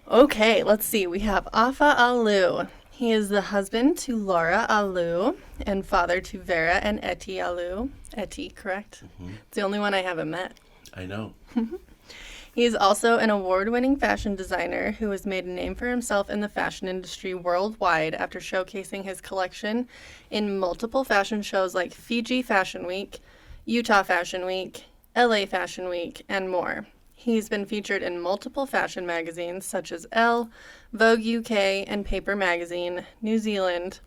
Okay, let's see. We have Afa Ah Loo. He is the husband to Laura Ah Loo and father to Vera and Eti Ah Loo. Eti, correct? Hmm. It's the only one I haven't met. I know. He is also an award winning fashion designer who has made a name for himself in the fashion industry worldwide after showcasing his collection in multiple fashion shows like Fiji Fashion Week, Utah Fashion Week, LA Fashion Week, and more. He's been featured in multiple fashion magazines such as Elle, Vogue UK, and Paper Magazine, New Zealand,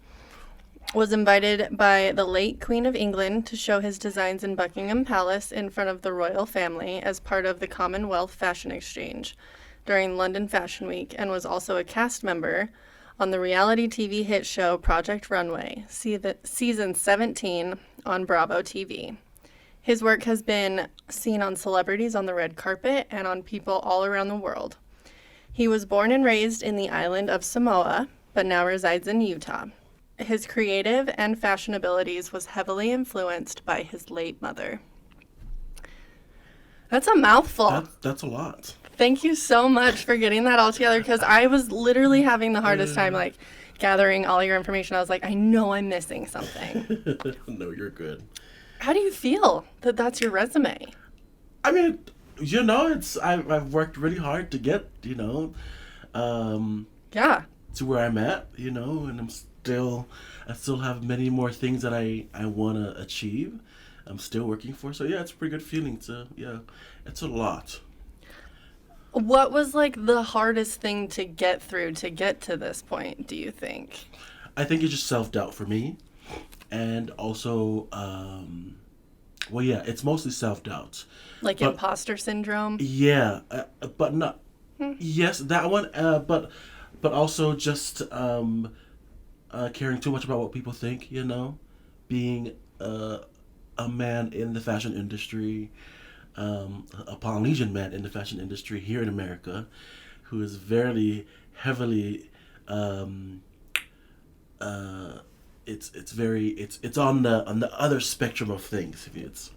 was invited by the late Queen of England to show his designs in Buckingham Palace in front of the royal family as part of the Commonwealth Fashion Exchange during London Fashion Week, and was also a cast member on the reality TV hit show Project Runway, season 17 on Bravo TV. His work has been seen on celebrities on the red carpet and on people all around the world. He was born and raised in the island of Samoa, but now resides in Utah. His creative and fashion abilities was heavily influenced by his late mother. That's a mouthful. That's a lot. Thank you so much for getting that all together because I was literally having the hardest time Uh, like gathering all your information. I was like, I know I'm missing something. no, you're good. How do you feel that that's your resume? I mean, I've worked really hard to get um, Yeah. to where I'm at, and I still have many more things that I want to achieve. I'm still working for. So yeah, it's a pretty good feeling to yeah, it's a lot. What was like the hardest thing to get through to get to this point, do you think? I think it's just self doubt for me, and also well, yeah, it's mostly self doubt, Like but imposter syndrome? yeah, but not Hmm. yes that one, but also just caring too much about what people think. Being a man in the fashion industry, a Polynesian man in the fashion industry here in America, who is very heavily um, uh, it's on the other spectrum of things. It's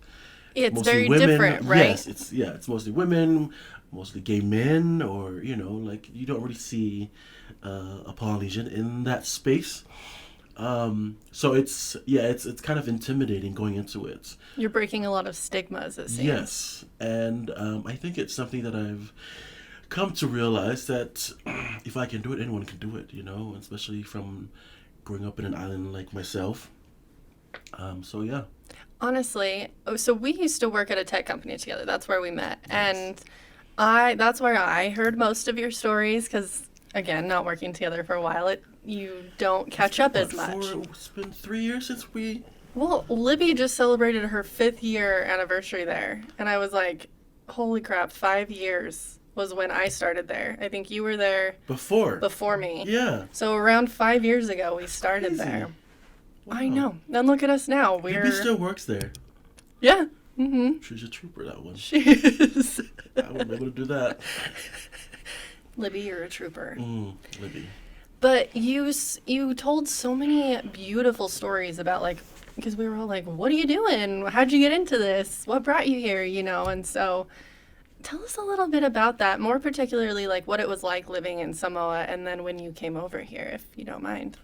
It's mostly very women. different, right? Yes, it's mostly women, mostly gay men, or like you don't really see a Polynesian in that space. So it's kind of intimidating going into it. You're breaking a lot of stigmas, it seems. Yes, and I think it's something that I've come to realize that if I can do it, anyone can do it. Especially from growing up in an island like myself. So yeah. Honestly, so we used to work at a tech company together. That's where we met. Nice. And that's where I heard most of your stories because again, not working together for a while, you don't It's catch been up as what much. it's been 3 years since we. Well, Libby just celebrated her 5th year anniversary there, and I was like, "Holy crap, 5 years was when I started there." I think you were there Before. before me. Yeah. So around 5 years ago, we It's started crazy. there. I Wow. know. And look at us now. Libby We're still works there. yeah. Mm-hmm. She's a trooper, that one. She is. I wouldn't be able to do that. Libby, you're a trooper. Libby. But you told so many beautiful stories about like because we were all like, "What are you doing? How'd you get into this? What brought you here?" And so tell us a little bit about that, more particularly like what it was like living in Samoa and then when you came over here, if you don't mind.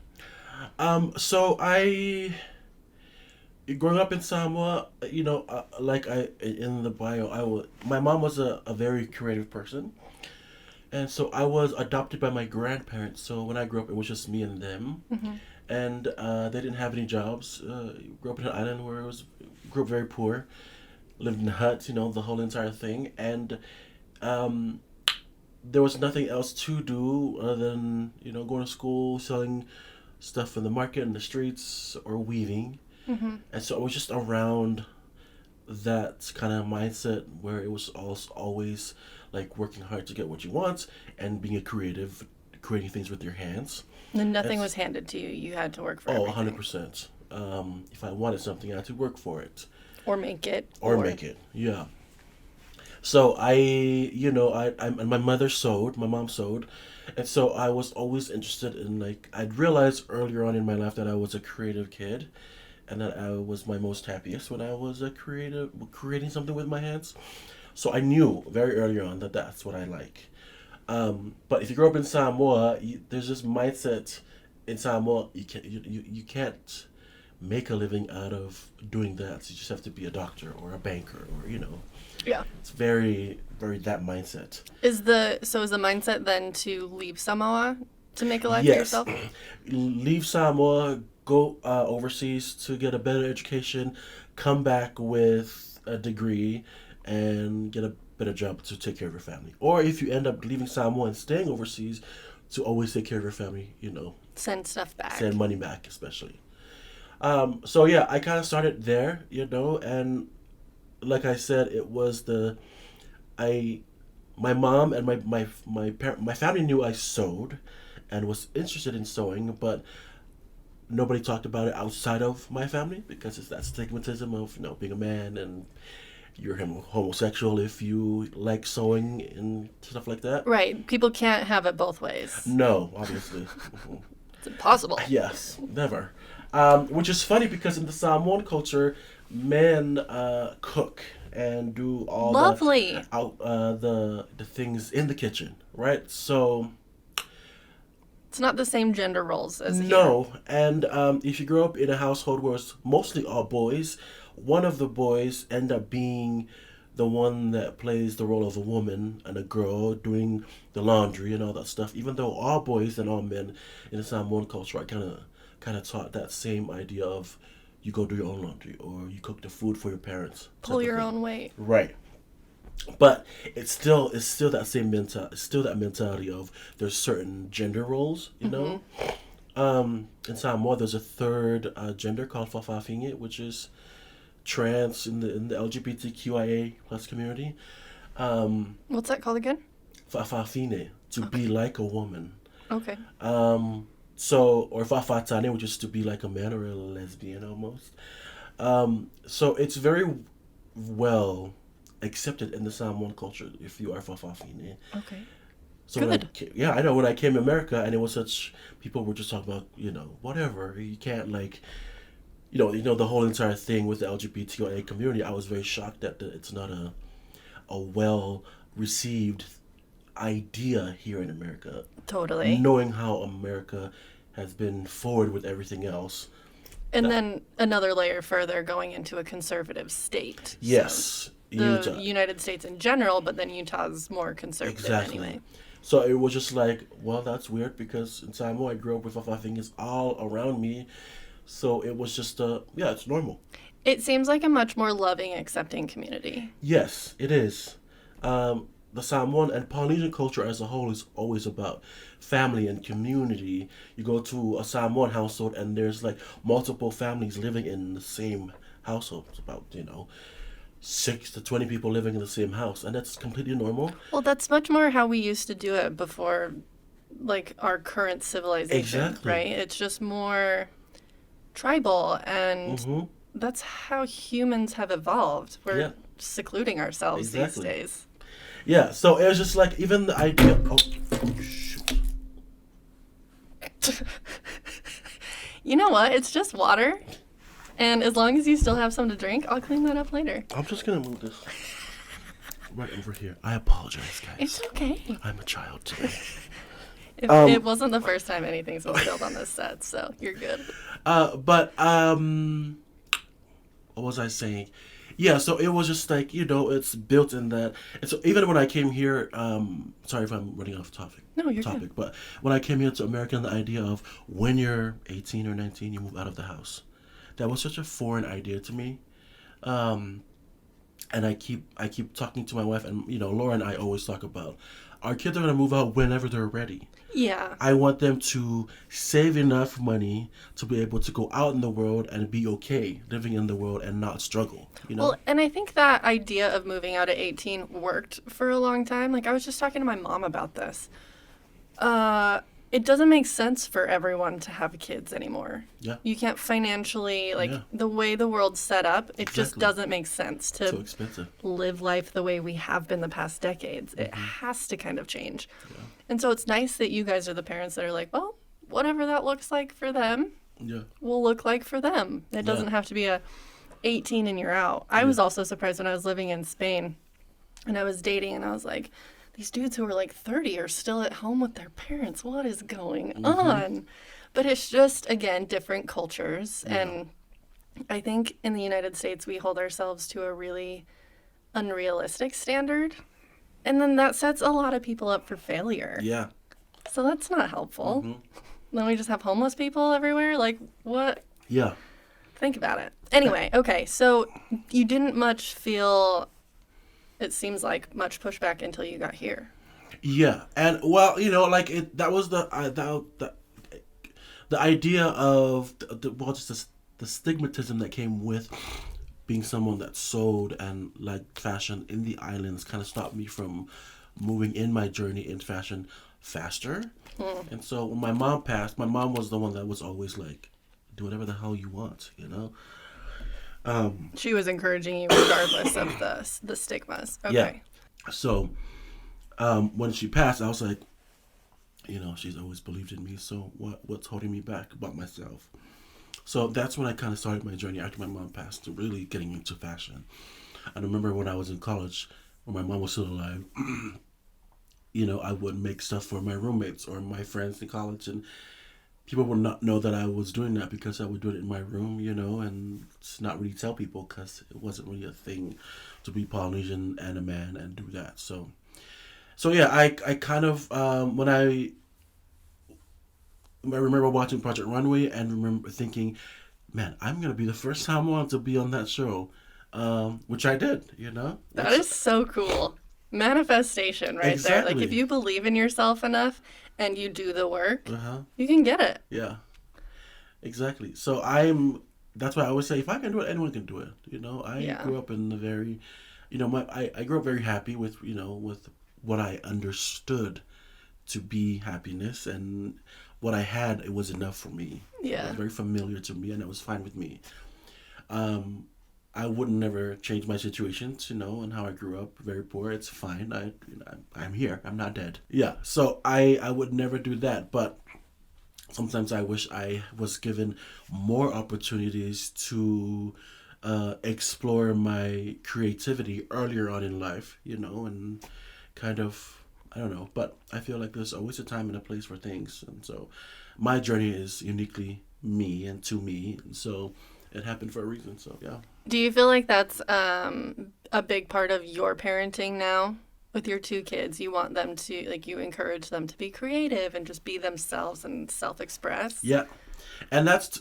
So growing up in Samoa, like I in the bio, my mom was a very creative person, and so I was adopted by my grandparents. So when I grew up, it was just me and them, Hmm. and they didn't have any jobs. Grew up in an island where it was grew up very poor, lived in huts, the whole entire thing, and um, there was nothing else to do other than going to school, selling stuff in the market in the streets, or weaving. Hmm. And so I was just around that kind of mindset where it was always like working hard to get what you want and being a creative, creating things with your hands. And nothing That's was handed to you. You had to work for oh, everything 100%. If I wanted something, I had to work for it or make it or or make it. Yeah. So I'm my mother sewed, my mom sewed, and so I was always interested in like I'd realized earlier on in my life that I was a creative kid, and that I was my most happiest when I was a creating something with my hands. So I knew very early on that that's what I like. But if you grow up in Samoa, there's this mindset in Samoa you can't make a living out of doing that. You just have to be a doctor or a banker or Yeah. it's very very that mindset. Is the mindset then to leave Samoa to make a life for Yes, yourself? leave Samoa, go overseas to get a better education, come back with a degree, and get a better job to take care of your family. Or if you end up leaving Samoa and staying overseas, to always take care of your family, Send stuff back. send money back, especially. So yeah, I kind of started there, and like I said, it was I my mom and my family knew I sewed and was interested in sewing, but nobody talked about it outside of my family because it's that stigmatism of being a man and you're homosexual if you like sewing and stuff like that. Right. People can't have it both ways. No, obviously. It's impossible. Yes, never. Which is funny because in the Samoan culture, men cook and do all Lovely. the things in the kitchen, right? So It's not the same gender roles as here. no, and if you grow up in a household where it's mostly all boys, one of the boys end up being the one that plays the role of a woman and a girl doing the laundry and all that stuff. Even though all boys and all men in the Samoan culture are kind of taught that same idea of you go do your own laundry or you cook the food for your parents. Pull Type of your thing. own weight. Right. But it's still that same it's still that mentality of there's certain gender roles, in Samoa, there's a third gender called Fafafinge, which is trans in the LGBTQIA plus community. What's that called again? Fafafine, to Okay. be like a woman. Okay. Or Fafatane, which is to be like a man or a lesbian almost. So it's very well accepted in the Samoan culture if you are Fafafine. Okay. So Good. yeah, I know when I came to America and it was such people were just talking about whatever you can't like the whole entire thing with the LGBTQIA community. I was very shocked that it's not a well received idea here in America, Totally. knowing how America has been forward with everything else. And That then another layer further going into a conservative state. So yes, the Utah United States in general, but then Utah's more conservative exactly. anyway. So it was just like, well, that's weird because in Samoa I grew up with a things all around me. So it was just yeah, it's normal. It seems like a much more loving, accepting community. Yes, it is. The Samoan and Polynesian culture as a whole is always about family and community. You go to a Samoan household and there's like multiple families living in the same household. It's about 6 to 20 people living in the same house, and that's completely normal. Well, that's much more how we used to do it before, like, our current civilization, Exactly. right? It's just more tribal, and Mm-hmm. that's how humans have evolved. We're Yeah. secluding ourselves these Exactly. days. Yeah. So it was just like even the idea. Oh shoot! You know what? It's just water. And as long as you still have some to drink, I'll clean that up later. I'm just gonna move this right over here. I apologize, It's guys. okay. I'm a child today. It wasn't the first time anything's been spilled on this set, so you're good. But what was I saying? Yeah, so it was just like it's built in that. And so even when I came here, sorry if I'm running off topic. No, you're good. But when I came here to America, the idea of when you're 18 or 19, you move out of the house. That was such a foreign idea to me. Um, and I keep talking to my wife, and Laura and I always talk about our kids are gonna move out whenever they're ready. Yeah. I want them to save enough money to be able to go out in the world and be okay living in the world and not struggle. Well, and I think that idea of moving out at 18 worked for a long time. Like, I was just talking to my mom about this. It doesn't make sense for everyone to have kids anymore. Yeah. You can't financially, like, Yeah. the way the world's set up, it just Exactly. doesn't make sense So to expensive. live life the way we have been the past decades. It has to kind of change. And so it's nice that you guys are the parents that are like, well, whatever that looks like for them Yeah. will look like for them. It doesn't Yeah. have to be a 18 and you're out. I was also surprised when I was living in Spain and I was dating and I was like, these dudes who are like 30 are still at home with their parents. What is going Mm-hmm. on? But it's just, again, different cultures. Yeah. And I think in the United States, we hold ourselves to a really unrealistic standard. And then that sets a lot of people up for failure. Yeah. So that's not helpful. Mm-hmm. Then we just have homeless people everywhere. Like, what? Yeah. Think about it. Anyway, okay, so you didn't much feel, it seems like, much pushback until you got here. Yeah. And well, like that was the idea of well, just the stigmatism that came with being someone that sewed and liked fashion in the islands kind of stopped me from moving in my journey in fashion faster. Mm. And so when my mom passed, my mom was the one that was always like, do whatever the hell you want, She was encouraging you regardless of the stigmas. Yeah. Okay. So when she passed, I was like, she's always believed in me. So what's holding me back about myself? So that's when I kind of started my journey after my mom passed to really getting into fashion. I remember when I was in college, when my mom was still alive, I would make stuff for my roommates or my friends in college, and people would not know that I was doing that because I would do it in my room, and not really tell people because it wasn't really a thing to be Polynesian and a man and do that. So yeah, I kind of I remember watching Project Runway and remember thinking, man, I'm gonna be the first Samoan to be on that show, which I did. That That's is so cool. Manifestation right there. Like, if exactly. you believe in yourself enough and you do the work, Uh huh. you can get it. Yeah. Exactly. So I'm. That's why I always say, if I can do it, anyone can do it. I Yeah. grew up in a very, I grew up very happy with with what I understood to be happiness, and what I had, it was enough for me. It was Yeah. very familiar to me, and it was fine with me. Um, I would never change my situations, and how I grew up, very poor. It's fine. I'm here. I'm not dead. Yeah. So I would never do that, but sometimes I wish I was given more opportunities to explore my creativity earlier on in life, and kind of, I don't know, but I feel like there's always a time and a place for things. And so my journey is uniquely me and to me. And so it happened for a reason. So yeah. Do you feel like that's a big part of your parenting now with your two kids? You want them to, like, you encourage them to be creative and just be themselves and self express? Yeah. And that's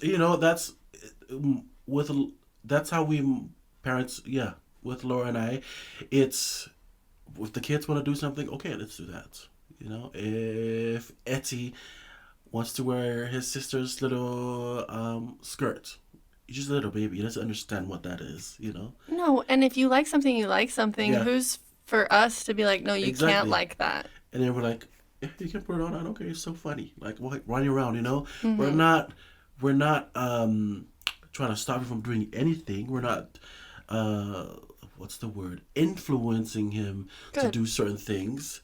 with that's how we parents, yeah, with Laura and I, it's if the kids want to do something, okay, let's do that. If Etty wants to wear his sister's little skirt, he's just a little baby. He doesn't understand what that is. No, and if you like something, you like something. Yeah, Who's for us to be like, no, you can't exactly. like that? And then we're like, yeah, you can put it on. I don't care. It's so funny. Like running around. We're Mm-hmm. not we're not trying to stop him from doing anything. We're not uh what's the word, influencing him to Good. do certain things.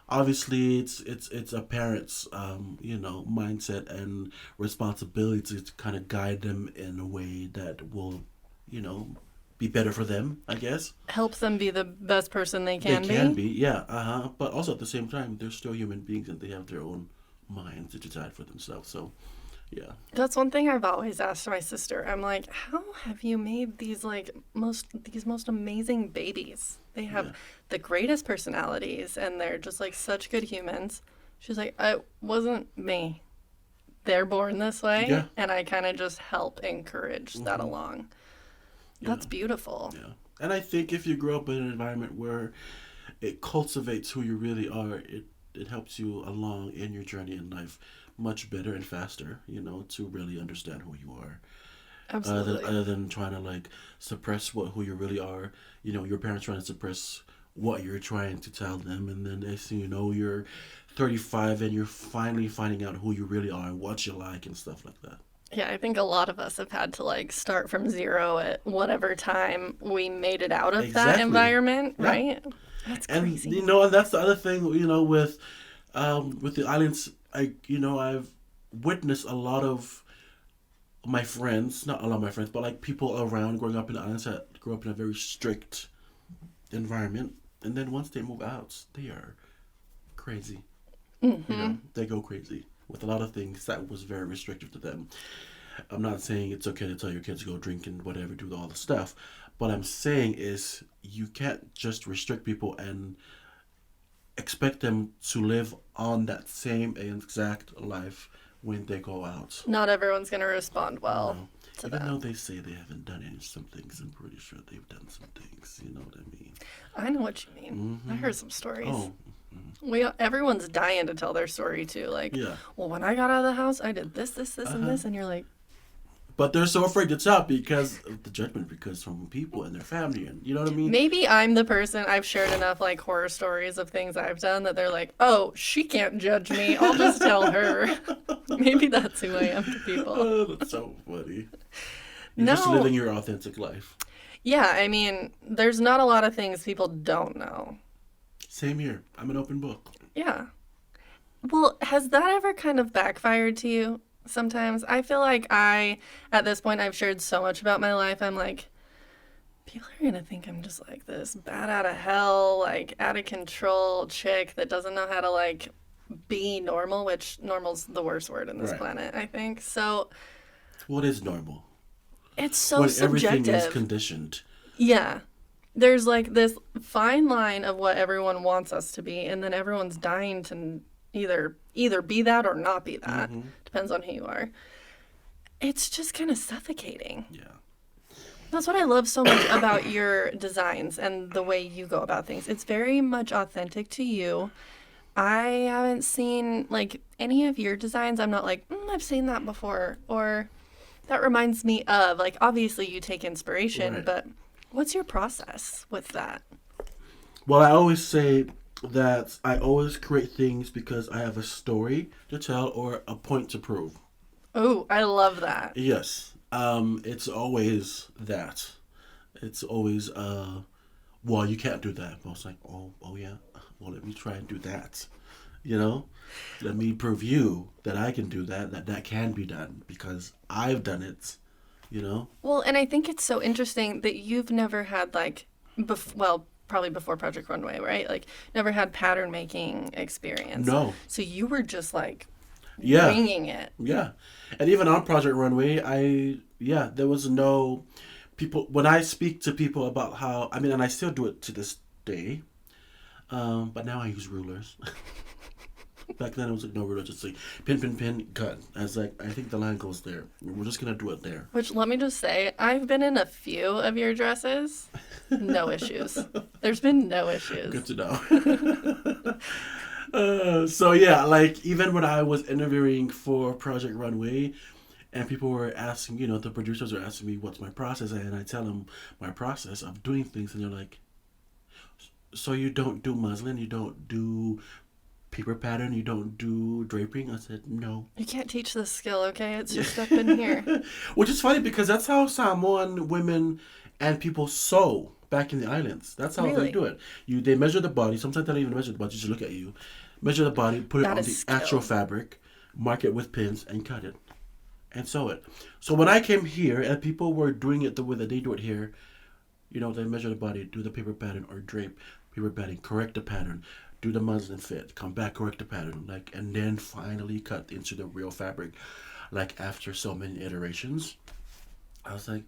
Obviously it's a parent's mindset and responsibility to kind of guide them in a way that will you know be better for them, I guess. Helps them be the best person they They can can be. be, yeah, uh-huh, but also at the same time they're still human beings and they have their own minds to decide for themselves. So yeah. That's one thing I've always asked my sister. I'm like, how have you made these most amazing babies? They have Yeah. the greatest personalities and they're just like such good humans. She's like, it wasn't me. They're born this way, Yeah. and I kind of just help encourage that Hmm. along. Yeah. That's beautiful. Yeah. And I think if you grow up in an environment where it cultivates who you really are, it helps you along in your journey in life much better and faster, to really understand who you are. Absolutely. Other than trying to like suppress who you really are, your parents trying to suppress what you're trying to tell them, and then next thing you know, you're 35 and you're finally finding out who you really are and what you like and stuff like that. Yeah, I think a lot of us have had to like start from zero at whatever time we made it out of that Exactly. environment, Yeah. right? That's And crazy. and that's the other thing, with the islands. I've witnessed a lot of my friends, not a lot of my friends, but like people around growing up in the islands that grew up in a very strict environment, and then once they move out, they are crazy. Mm-hmm. You know, they go crazy with a lot of things that was very restrictive to them. I'm not saying it's okay to tell your kids to go drink and whatever, do all the stuff. What I'm saying is you can't just restrict people and expect them to live on that same exact life when they go out. Not everyone's going to respond well No. to Even that. though they say they haven't done any some things, I'm pretty sure they've done some things. You know what I mean? I know what you mean. I Mm-hmm. heard some stories. Oh, Everyone's dying to tell their story too. Like, yeah. well, when I got out of the house, I did this, Uh and huh. this, and you're like, But they're so afraid to tell because of the judgment, because from people and their family, and you know what I mean? maybe I'm the person. I've shared enough like horror stories of things I've done that they're like, oh, she can't judge me. I'll just tell her. Maybe that's who I am to people. Oh, that's so funny. You're just No, living your authentic life. yeah, I mean, there's not a lot of things people don't know. Same here. I'm an open book. Yeah. Well, has that ever kind of backfired to you sometimes? I feel like at this point, I've shared so much about my life. I'm like, people are going to think I'm just like this bad out of hell, like out of control chick that doesn't know how to like be normal, which normal's the worst word in this Right. planet, I think. So What is normal? it's so When everything is subjective. conditioned. Yeah. There's like this fine line of what everyone wants us to be, and then everyone's dying to either be that or not be that. Mm-hmm. Depends on who you are. It's just kind of suffocating. Yeah. That's what I love so much about your designs and the way you go about things. It's very much authentic to you. I haven't seen like any of your designs. I'm not like, I've seen that before, or that reminds me of. Like, obviously, you take inspiration, Right. but what's your process with that? Well, I always say that I always create things because I have a story to tell or a point to prove. Oh, I love that. Yes. It's always that. It's always well, you can't do that. I was like, oh yeah. Well, let me try and do that. You know, let me prove you that I can do that. That can be done because I've done it. You know. Well, and I think it's so interesting that you've never had like, well, probably before Project Runway, right? Like, never had pattern making experience. No. So you were just like Yeah. winging it. Yeah. And even on Project Runway, there was no people when I speak to people about how I mean, and I still do it to this day. But now I use rulers. Back then it was like no ruler, just like pin, pin, pin, cut. I was like, I think the line goes there. We're just gonna do it there. Which, let me just say, I've been in a few of your dresses. No issues. There's been no issues. Good to know. So yeah, like even when I was interviewing for Project Runway, and people were asking, the producers are asking me what's my process, and I tell them my process of doing things, and they're like, "So you don't do muslin, you don't do paper pattern, you don't do draping?" I said, "No." You can't teach this skill, okay? It's just up in here. Which is funny because that's how Samoan women and people sew back in the islands. That's how they Really? do it. They measure the body. Sometimes they don't even measure the body. Just look at you, measure the body, put it That on is the skill. actual fabric, mark it with pins, and cut it and sew it. So when I came here and people were doing it the way that they do it here, they measure the body, do the paper pattern or drape paper pattern, correct the pattern, do the muslin fit, come back, correct the pattern, and then finally cut into the real fabric. Like after so many iterations, I was like,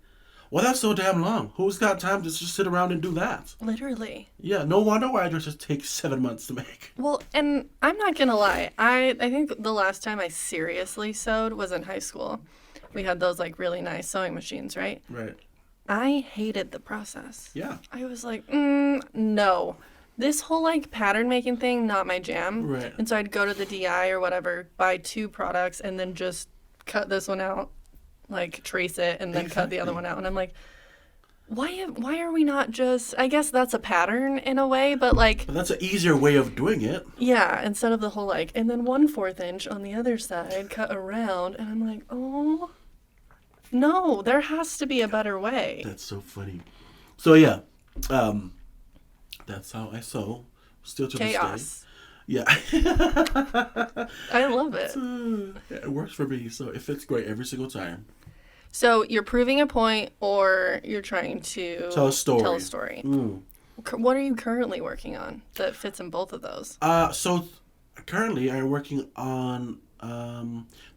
well, that's so damn long. Who's got time to just sit around and do that? Literally. Yeah, no wonder why dresses take 7 months to make. Well, and I'm not gonna lie. I think the last time I seriously sewed was in high school. We had those like really nice sewing machines, right? Right. I hated the process. Yeah. I was like, no. This whole like pattern making thing, not my jam. Right. And so I'd go to the DI or whatever, buy 2 products, and then just cut this one out, like trace it, and then cut the other Exactly. one out. And I'm like, why are we not just? I guess that's a pattern in a way, but like, But that's an easier way of doing it. yeah, instead of the whole like, and then 1/4 inch on the other side, cut around, and I'm like, oh, no, there has to be a better way. That's so funny. So yeah, that's how I sew. Still to this Chaos. day. Yeah. I love it. It works for me, so it fits great every single time. So you're proving a point, or you're trying to Tell a story. Tell a story. Mm. What are you currently working on that fits in both of those? So currently I'm working on.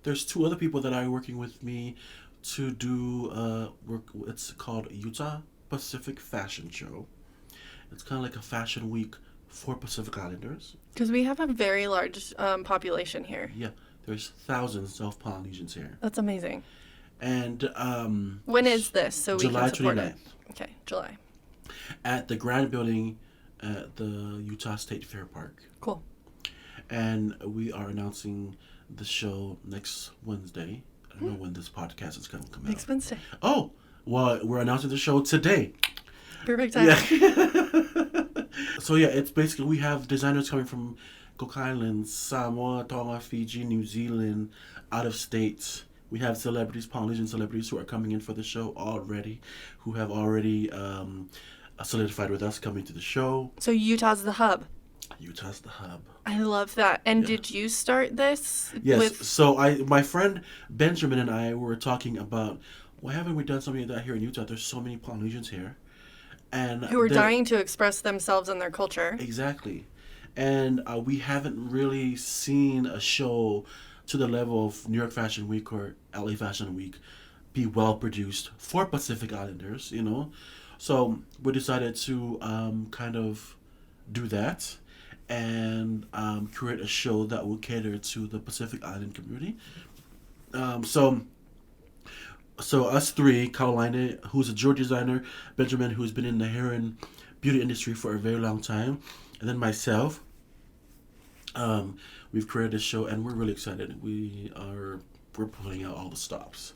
There's two other people that are working with me to do work. It's called Utah Pacific Fashion Show. It's kind of like a fashion week for Pacific Islanders. Because we have a very large population here. Yeah, there's thousands of Polynesians here, That's amazing. and When is this so we July can support it? 29th Okay, July. at the Grand Building at the Utah State Fair Park. Cool. And we are announcing the show next Wednesday. I don't know when this podcast is going to come out. Next Wednesday. Oh, well, we're announcing the show today. Perfect time. Yeah. So yeah, it's basically we have designers coming from Cook Islands, Samoa, Tonga, Fiji, New Zealand, out of state. We have celebrities, Polynesian celebrities, who are coming in for the show already, who have already solidified with us coming to the show. So Utah's the hub. Utah's the hub. I love that. And Yeah. did you start this? Yes. So my friend Benjamin and I were talking about why haven't we done something like that here in Utah? There's so many Polynesians here, and Who are they're- dying to express themselves and their culture. Exactly, and we haven't really seen a show to the level of New York Fashion Week or LA Fashion Week be well produced for Pacific Islanders. You know, so we decided to kind of do that and create a show that will cater to the Pacific Island community. So us three, Carolina, who's a jewelry designer, Benjamin, who's been in the hair and beauty industry for a very long time, and then myself. We've created this show, and we're really excited. We're pulling out all the stops.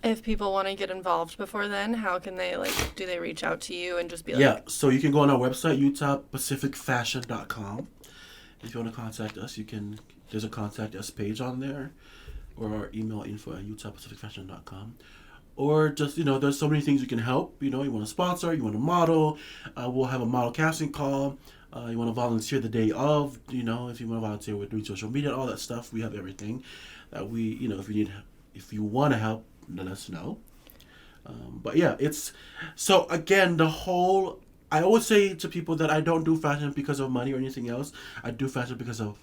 If people want to get involved before then, how can they, like, do they reach out to you and just be like, Yeah, so you can go on our website, utahpacificfashion.com. If you want to contact us, there's a contact us page on there, or our email info at utahpacificfashion.com. Or just, there's so many things you can help. You want to sponsor, you want to model. We'll have a model casting call. You want to volunteer the day of, if you want to volunteer with doing social media, all that stuff. We have everything that if you want to help, let us know. But yeah, so again, I always say to people that I don't do fashion because of money or anything else. I do fashion because of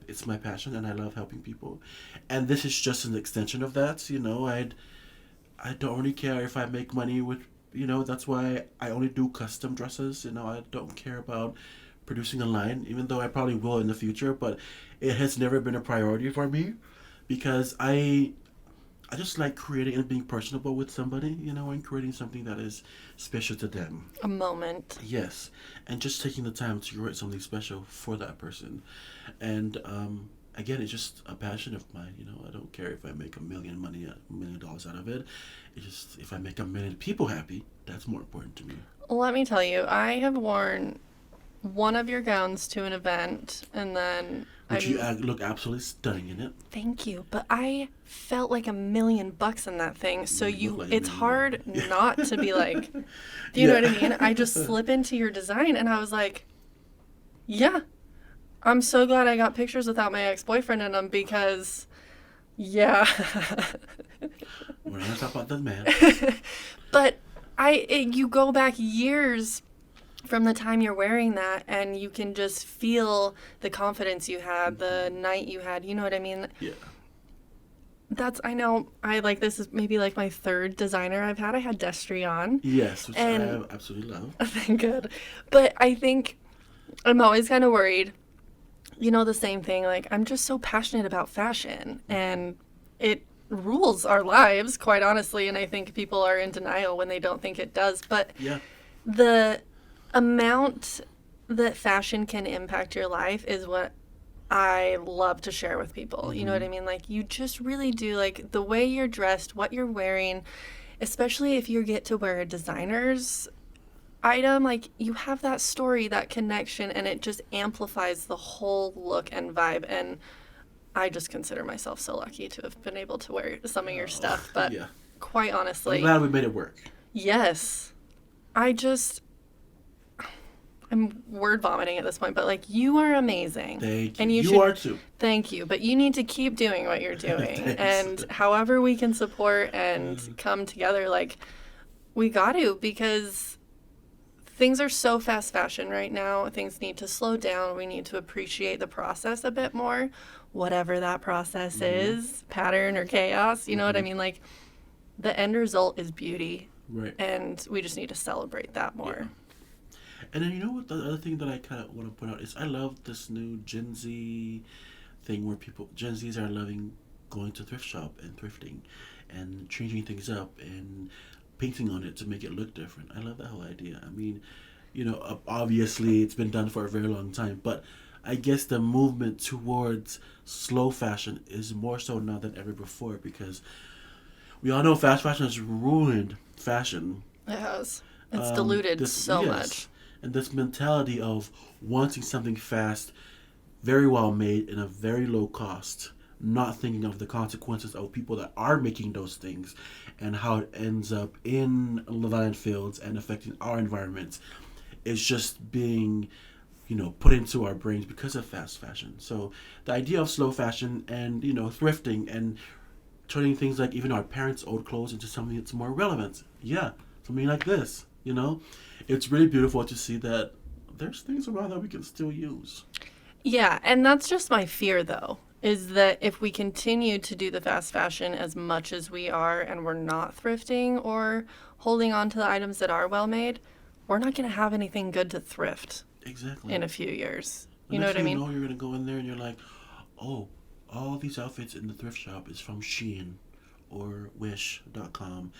it's my passion, and I love helping people. And this is just an extension of that. I don't really care if I make money with, that's why I only do custom dresses. I don't care about producing a line, even though I probably will in the future, but it has never been a priority for me because I just like creating and being personable with somebody, and creating something that is special to them. a moment? Yes, and just taking the time to create something special for that person. And again, it's just a passion of mine. I don't care if I make $1 million out of it. It's just if I make 1 million people happy, that's more important to me. Let me tell you, I have worn one of your gowns to an event, and then You look absolutely stunning in it. Thank you, but I felt like $1 million in that thing. So look like it's $1 million. hard Yeah. not to be like, do you know Yeah. what I mean? I just slip into your design, and I was like, yeah, I'm so glad I got pictures without my ex-boyfriend in them because, yeah. We're not gonna talk about that man. But you go back years from the time you're wearing that, and you can just feel the confidence you had, the night you had. You know what I mean? Yeah. I know, this is maybe like my third designer I've had. I had Destry on. Yes, which And- I absolutely love. Thank God. But I think I'm always kind of worried. The same thing. Like, I'm just so passionate about fashion, and it rules our lives, quite honestly. And I think people are in denial when they don't think it does. But Yeah. the amount that fashion can impact your life is what I love to share with people. You know what I mean? Like, you just really do, like, the way you're dressed, what you're wearing, especially if you get to wear a designer's item, like, you have that story, that connection, and it just amplifies the whole look and vibe. And I just consider myself so lucky to have been able to wear some of your stuff. But Yeah. quite honestly, I'm glad we made it work. yes. I'm word vomiting at this point, but like, you are amazing. Thank you. And You are too. Thank you, but you need to keep doing what you're doing. Thanks. And however we can support and come together, like, we got to, because things are so fast fashion right now. Things need to slow down. We need to appreciate the process a bit more, whatever that process is, pattern or chaos. You know what I mean? Like, the end result is beauty, Right. and we just need to celebrate that Yeah. more. And then you know what? The other thing that I kind of want to point out is I love this new Gen Z thing where Gen Zs are loving going to thrift shop and thrifting and changing things up and painting on it to make it look different. I love that whole idea. I mean, obviously it's been done for a very long time, but I guess the movement towards slow fashion is more so now than ever before because we all know fast fashion has ruined fashion. It has. It's diluted This so yes, much. and this mentality of wanting something fast, very well made, in a very low cost, not thinking of the consequences of people that are making those things, and how it ends up in landfills and affecting our environment, is just being put into our brains because of fast fashion. So the idea of slow fashion and thrifting and turning things like even our parents' old clothes into something that's more relevant. Yeah, something like this. It's really beautiful to see that there's things around that we can still use. Yeah, and that's just my fear, though, is that if we continue to do the fast fashion as much as we are and we're not thrifting or holding on to the items that are well made, we're not going to have anything good to thrift Exactly. in a few years. The You know next what I thing you mean? know, you're gonna go in there and you're like, oh, all these outfits in the thrift shop is from Shein or Wish.com,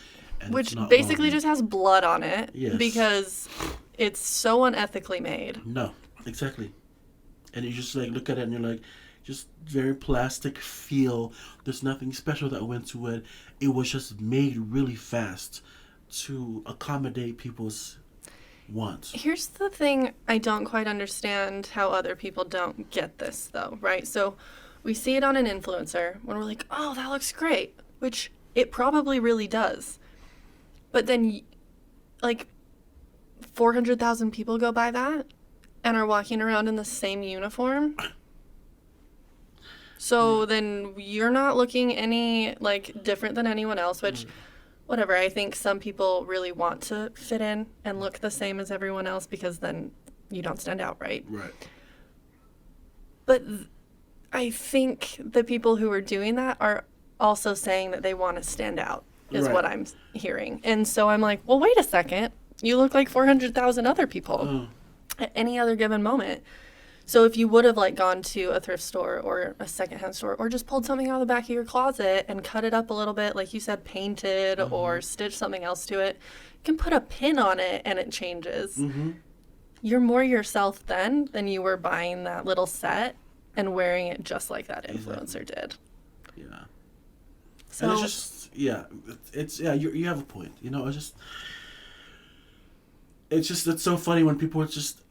and it's Which not well basically made. just has blood on it Yes. because it's so unethically made. No. Exactly. And you just like look at it and you're like, just very plastic feel. There's nothing special that went to it. It was just made really fast to accommodate people's wants. Here's the thing, I don't quite understand how other people don't get this, though, right? So we see it on an influencer when we're like, oh, that looks great, which it probably really does. But then, like, 400,000 people go by that and are walking around in the same uniform. So then you're not looking any, like, different than anyone else, which whatever. I think some people really want to fit in and look the same as everyone else because then you don't stand out, right? Right. But I think the people who are doing that are also saying that they want to stand out, is Right. what I'm hearing. And so I'm like, well, wait a second. You look like 400,000 other people Oh. at any other given moment. So if you would have like gone to a thrift store or a secondhand store or just pulled something out of the back of your closet and cut it up a little bit, like you said, painted or stitched something else to it, you can put a pin on it and it changes. Mm-hmm. You're more yourself then than you were buying that little set and wearing it just like that influencer did. Yeah. So And it's just it's yeah, you have a point. It's so funny when people are just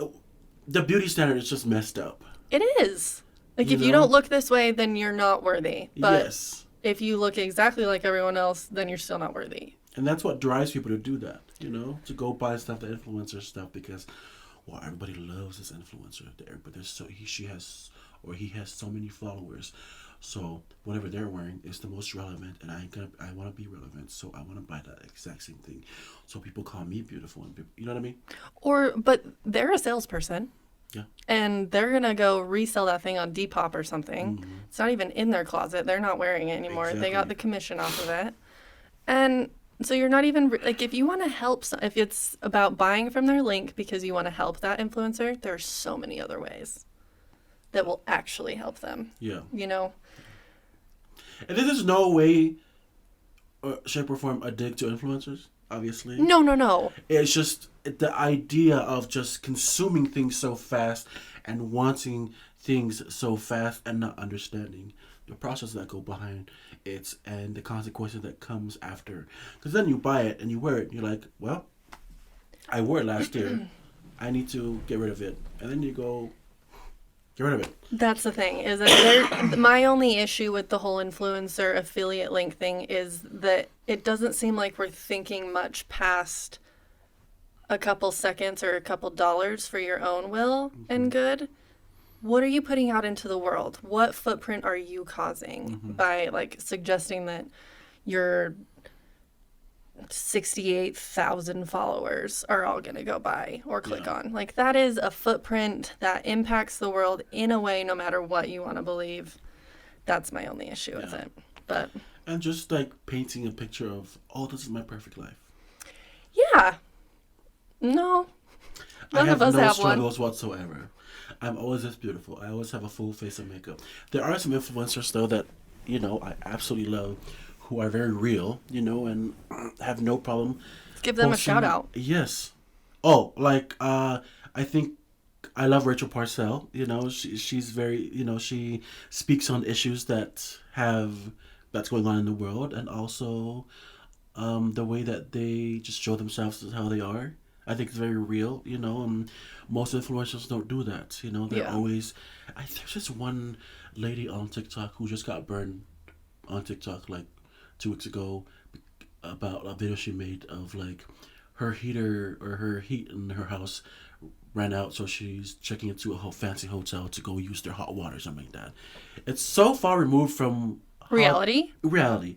the beauty standard is just messed up. it is. Like You if you know? don't look this way, then you're not worthy. But Yes. if you look exactly like everyone else, then you're still not worthy. And that's what drives people to do that, to go buy stuff, the influencer stuff, because, well, everybody loves this influencer. But he has so many followers. So whatever they're wearing is the most relevant, and I want to be relevant, so I want to buy that exact same thing. So people call me beautiful, and you know what I mean? But they're a salesperson. Yeah. And they're gonna go resell that thing on Depop or something. Mm-hmm. It's not even in their closet. They're not wearing it anymore. They got Exactly. the commission off of it. And so you're not even like if you want to help if it's about buying from their link because you want to help that influencer, there are so many other ways that will actually help them. Yeah. You know? And this is no way, or shape, or form a dig to influencers. Obviously. No, no, no. It's just the idea of just consuming things so fast and wanting things so fast and not understanding the process that go behind it and the consequences that comes after. Because then you buy it and you wear it and you're like, well, I wore it last year. I need to get rid of it. And then you go, get rid of it. That's the thing, is that my only issue with the whole influencer affiliate link thing is that it doesn't seem like we're thinking much past a couple seconds or a couple dollars for your own will and good. What are you putting out into the world? What footprint are you causing by like suggesting that you're 68,000 followers are all going to go by or click Yeah. on. Like, that is a footprint that impacts the world in a way, no matter what you want to believe. That's my only issue with Yeah. it. But And just like painting a picture of, oh, this is my perfect life. yeah, no, I none of have us no have one. struggles whatsoever. I'm always this beautiful. I always have a full face of makeup. There are some influencers though that, I absolutely love, who are very real, and have no problem Give them a shout posting. out. Yes. Oh, like I think I love Rachel Parcell. She's very, she speaks on issues that's going on in the world, and also the way that they just show themselves as how they are. I think it's very real, and most influencers don't do that. They're Yeah. always. There's just one lady on TikTok who just got burned on TikTok like 2 weeks ago about a video she made of like her heater or her heat in her house ran out, so she's checking into a whole fancy hotel to go use their hot water, something like that. It's so far removed from Reality. reality.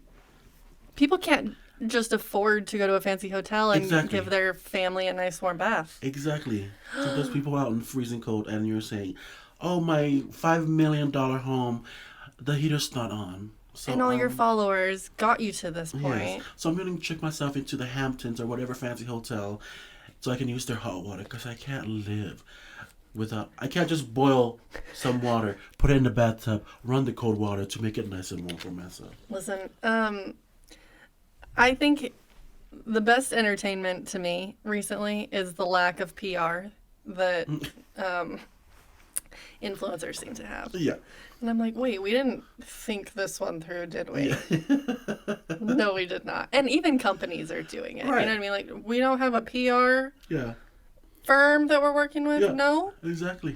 People can't just afford to go to a fancy hotel and Exactly. give their family a nice warm bath. Exactly. So there's people out in freezing cold, and you're saying, "Oh, my $5 million home, the heater's not on." So And all your followers got you to this yes. point. So I'm gonna check myself into the Hamptons or whatever fancy hotel, so I can use their hot water, because I can't live without. I can't just boil some water, put it in the bathtub, run the cold water to make it nice and warm for myself. Listen, I think the best entertainment to me recently is the lack of PR that um, influencers seem to have. Yeah. And I'm like, wait, we didn't think this one through, did we? Yeah. No, we did not. And even companies are doing it. Right. You know what I mean? Like, we don't have a PR Yeah. firm that we're working with. Yeah. No, Exactly.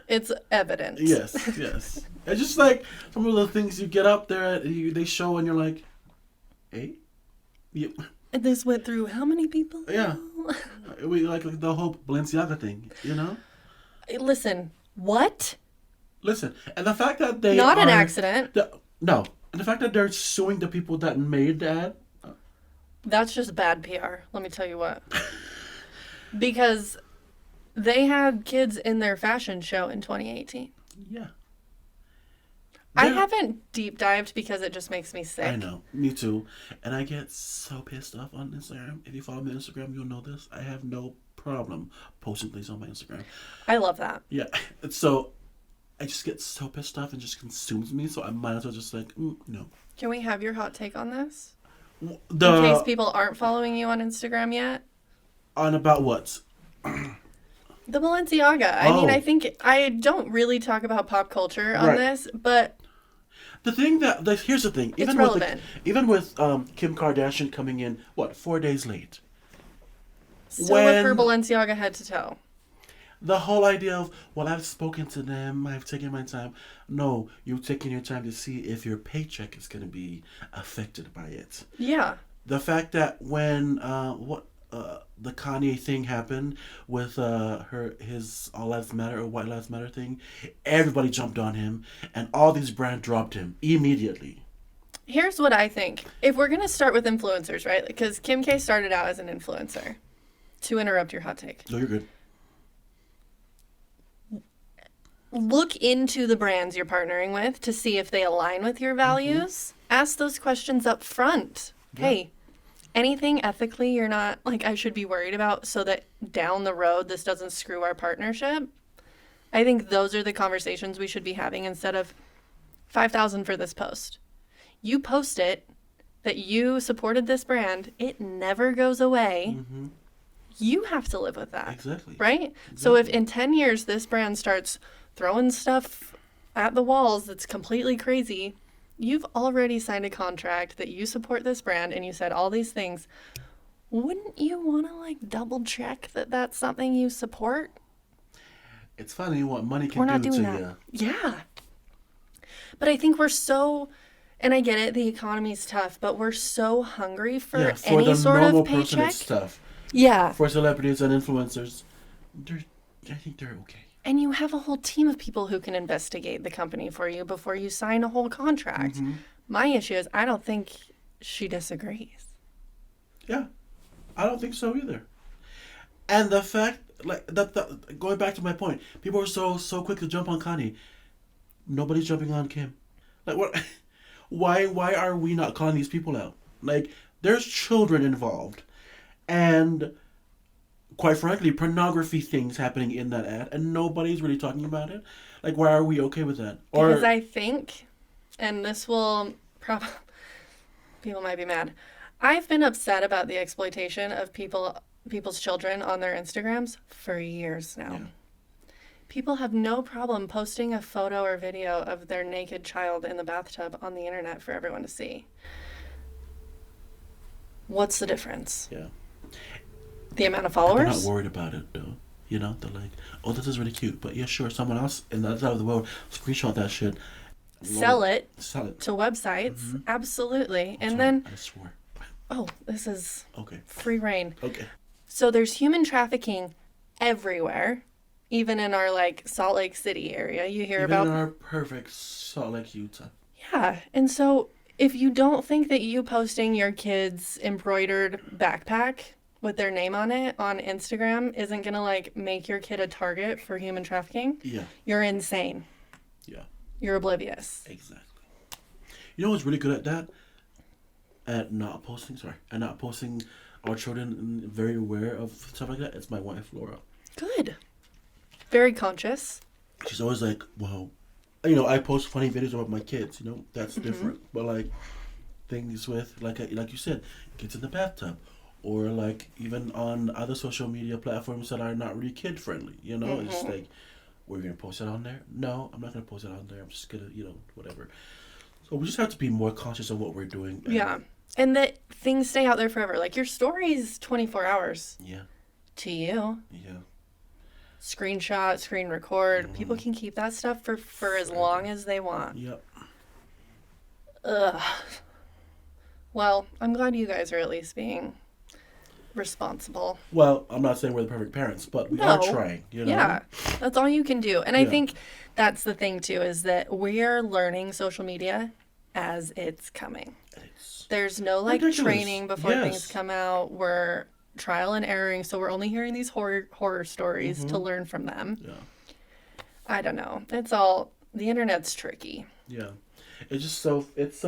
it's evident. Yes, yes. It's just like some of the things you get up there, they show, and you're like, hey, yep, And this went through how many people? yeah. We like the whole Balenciaga thing, Listen, what? Listen, and the fact that they Not an are accident. no, and the fact that they're suing the people that made the ad. That's just bad PR. Let me tell you what. Because they had kids in their fashion show in 2018. Yeah, I They're- haven't deep dived because it just makes me sick. I know, me too, and I get so pissed off on Instagram. If you follow me on Instagram, you'll know this. I have no problem posting things on my Instagram. I love that. Yeah, so I just get so pissed off and just consumes me. So I might as well just like, no. Can we have your hot take on this? In The case people aren't following you on Instagram yet? on about what? The Balenciaga. I mean, Oh. I think I don't really talk about pop culture on Right. this, but The thing here's the thing. It's Even relevant. with Kim Kardashian coming in 4 days late. still When- with her Balenciaga head to toe. The whole idea of, well, I've spoken to them, I've taken my time. No, you're taking your time to see if your paycheck is going to be affected by it. Yeah. The fact that when the Kanye thing happened with his All Lives Matter or White Lives Matter thing, everybody jumped on him, and all these brands dropped him immediately. Here's what I think. If we're going to start with influencers, right? Because Kim K started out as an influencer. To interrupt your hot take. No, you're good. Look into the brands you're partnering with to see if they align with your values. Ask those questions up front. Hey, anything ethically you're not like I should be worried about so that down the road this doesn't screw our partnership? I think those are the conversations we should be having instead of 5,000 for this post. You post it that you supported this brand, it never goes away. Mm-hmm. You have to live with that. Exactly. Right? So if in 10 years this brand starts throwing stuff at the walls that's completely crazy, you've already signed a contract that you support this brand and you said all these things. Wouldn't you want to like double check that that's something you support? It's funny what money can We're not do doing to that. you. Yeah. But I think we're so, and I get it, the economy's tough, but we're so hungry for Yeah, for any the sort normal of person, paycheck. it's tough. Yeah. For celebrities and influencers, I think they're okay. And you have a whole team of people who can investigate the company for you before you sign a whole contract. Mm-hmm. My issue is I don't think she disagrees. Yeah, I don't think so either. And the fact, like that, going back to my point, people are so quick to jump on Kanye. Nobody's jumping on Kim. Like what? Why are we not calling these people out? Like there's children involved, and quite frankly, pornography things happening in that ad, and nobody's really talking about it. Like why are we okay with that? Because Or I think, and this will probably, people might be mad. I've been upset about the exploitation of people's children on their Instagrams for years now. yeah, People have no problem posting a photo or video of their naked child in the bathtub on the internet for everyone to see. What's the difference? yeah. The amount of They're not followers? worried about it though. You know, they're like, oh, this is really cute, but yeah, sure, someone else in the other side of the world screenshot that shit. Sell it Sell it. to websites. Absolutely. And Sorry, then, I swore. oh, this is Okay. free reign. Okay. So there's human trafficking everywhere, even in our like Salt Lake City area. You hear Even about in our perfect Salt Lake, Utah. yeah. And so if you don't think that you posting your kid's embroidered backpack with their name on it on Instagram isn't going to like make your kid a target for human trafficking, Yeah. you're insane. Yeah. You're oblivious. Exactly. You know what's really good at that? At not posting. Sorry, at not posting our children and very aware of stuff like that. It's my wife, Laura. Good. Very conscious. She's always like, "Well, you know, I post funny videos about my kids. You know, that's different. But like things with like you said, kids in the bathtub, or like even on other social media platforms that are not really kid friendly. You know, it's like we're gonna post it on there. No, I'm not gonna post it on there. I'm just gonna, you know, whatever. So we just have to be more conscious of what we're doing. And, Yeah. And that things stay out there forever. Like your story's 24 hours Yeah. to you. Yeah. Screenshot, screen record. People can keep that stuff for as long as they want. Yep. Ugh. Well, I'm glad you guys are at least being responsible. Well, I'm not saying we're the perfect parents, but we are No. trying. You know. Yeah, that's all you can do. And I Yeah. think that's the thing too, is that we're learning social media as it's coming. It's There's no like ridiculous. training before Yes. things come out. We're trial and erroring, so we're only hearing these horror stories to learn from them. Yeah. I don't know. It's all the internet's tricky. Yeah. It's so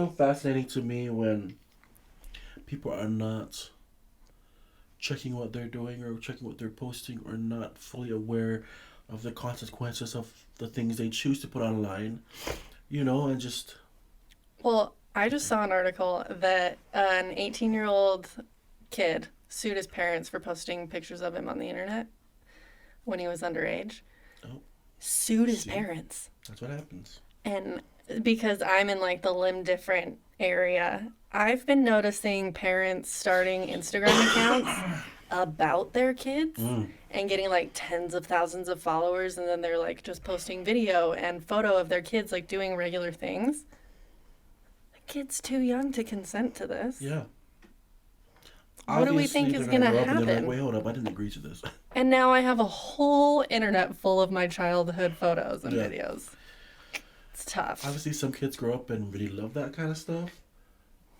fascinating to me when people are not checking what they're doing or checking what they're posting or not fully aware of the consequences of the things they choose to put online. You know, and just Well, I just saw an article that an 18-year-old kid sued his parents for posting pictures of him on the internet when he was underage. Oh. Sued his See? parents. that's what happens. And because I'm in like the limb different area, I've been noticing parents starting Instagram accounts about their kids and getting like tens of thousands of followers, and then they're like just posting video and photo of their kids like doing regular things. The kid's too young to consent to this. Yeah. What do we Obviously, think is they're gonna gonna grow up and they're happen? Like, wait, hold up, I didn't agree to this. And now I have a whole internet full of my childhood photos and Yeah. videos. It's tough. Obviously, some kids grow up and really love that kind of stuff.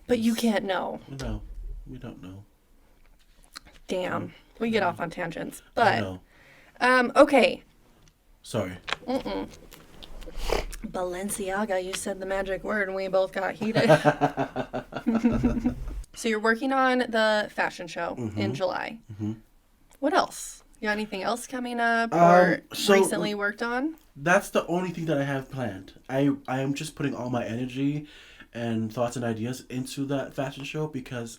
But you can't know. No, we don't know. Damn. We get off on tangents. I But know. okay. Sorry. Balenciaga, you said the magic word and we both got heated. So you're working on the fashion show in July. What else? You got anything else coming up or so- recently worked on? That's the only thing that I have planned. I am just putting all my energy and thoughts and ideas into that fashion show because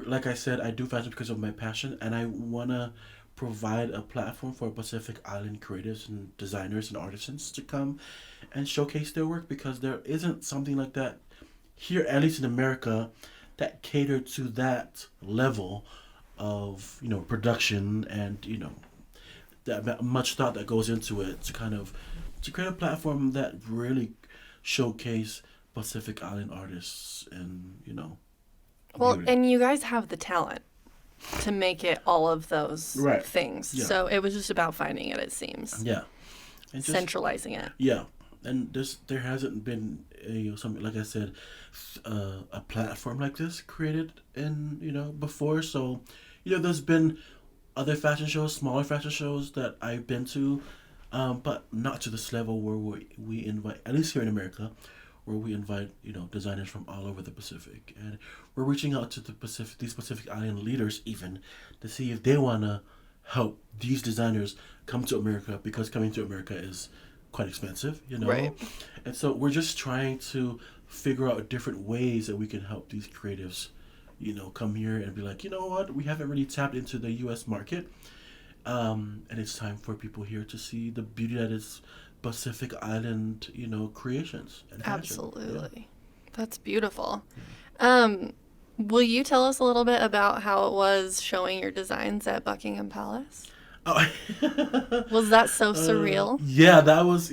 like I said, I do fashion because of my passion, and I want to provide a platform for Pacific Island creatives and designers and artisans to come and showcase their work, because there isn't something like that here, at least in America, that catered to that level of, you know, production and, you know, that much thought that goes into it to create a platform that really showcase Pacific Island artists and, you know. Well, beauty. and you guys have the talent to make it all of those Right. things. Yeah. So it was just about finding it seems. Yeah. And just, Centralizing it. yeah. and there hasn't been something like I said, a platform like this created in before. So, there's been other fashion shows, smaller fashion shows that I've been to, but not to this level where we invite, at least here in America, where we invite designers from all over the Pacific, and we're reaching out to these Pacific Island leaders even to see if they wanna help these designers come to America, because coming to America is quite expensive, Right. and so we're just trying to figure out different ways that we can help these creatives, come here and be like, you know what, we haven't really tapped into the U.S. market, and it's time for people here to see the beauty that is Pacific Island, creations and fashion. Yeah. Absolutely. That's beautiful. Um, will you tell us a little bit about how it was showing your designs at Buckingham Palace? Oh, Was that so surreal? yeah, that was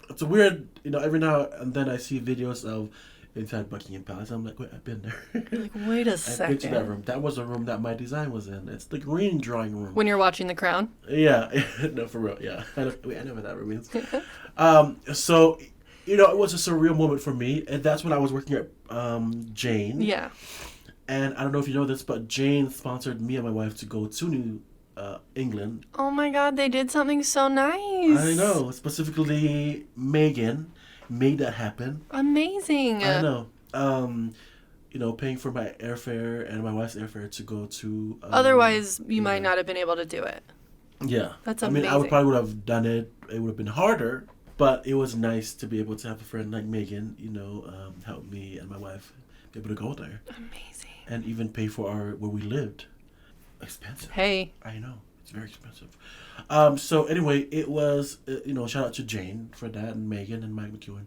it's a weird every now and then I see videos of inside Buckingham Palace. I'm like, wait, I've been there. You're like, wait a I've been to that second. room. That was a room that my design was in. It's the green drawing room. When you're watching The Crown? Yeah, no, for real. Yeah, I know what that room is. So it was a surreal moment for me, and that's when I was working at Jane. Yeah. And I don't know if you know this, but Jane sponsored me and my wife to go to New England. Oh my God, they did something so nice. I know, specifically Megan made that happen. Amazing. I know. Paying for my airfare and my wife's airfare to go to. Otherwise, you might not have been able to do it. Yeah. That's I mean, I amazing. probably would have done it. It would have been harder, but it was nice to be able to have a friend like Megan, help me and my wife be able to go there Amazing. and even pay for where we lived. Expensive. Hey. I know. It's very expensive. So anyway, it was, shout out to Jane for that and Megan and Mike McEwen.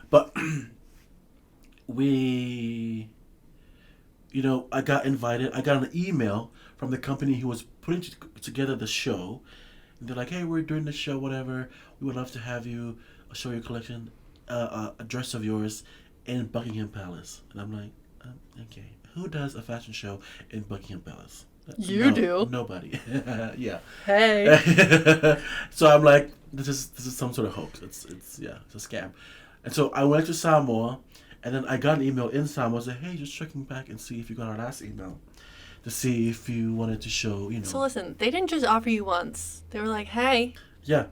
But we, I got invited. I got an email from the company who was putting together the show. And they're like, hey, we're doing this show, whatever. We would love to have you show your collection, a dress of yours in Buckingham Palace. And I'm like, okay. Who does a fashion show in Buckingham Palace? You do. Nobody. Yeah. Hey. So I'm like, this is some sort of hoax. It's a scam. And so I went to Samoa, and then I got an email in Samoa. I said, hey, just checking back and see if you got our last email, to see if you wanted to show. So listen, they didn't just offer you once. They were like, hey, Yeah,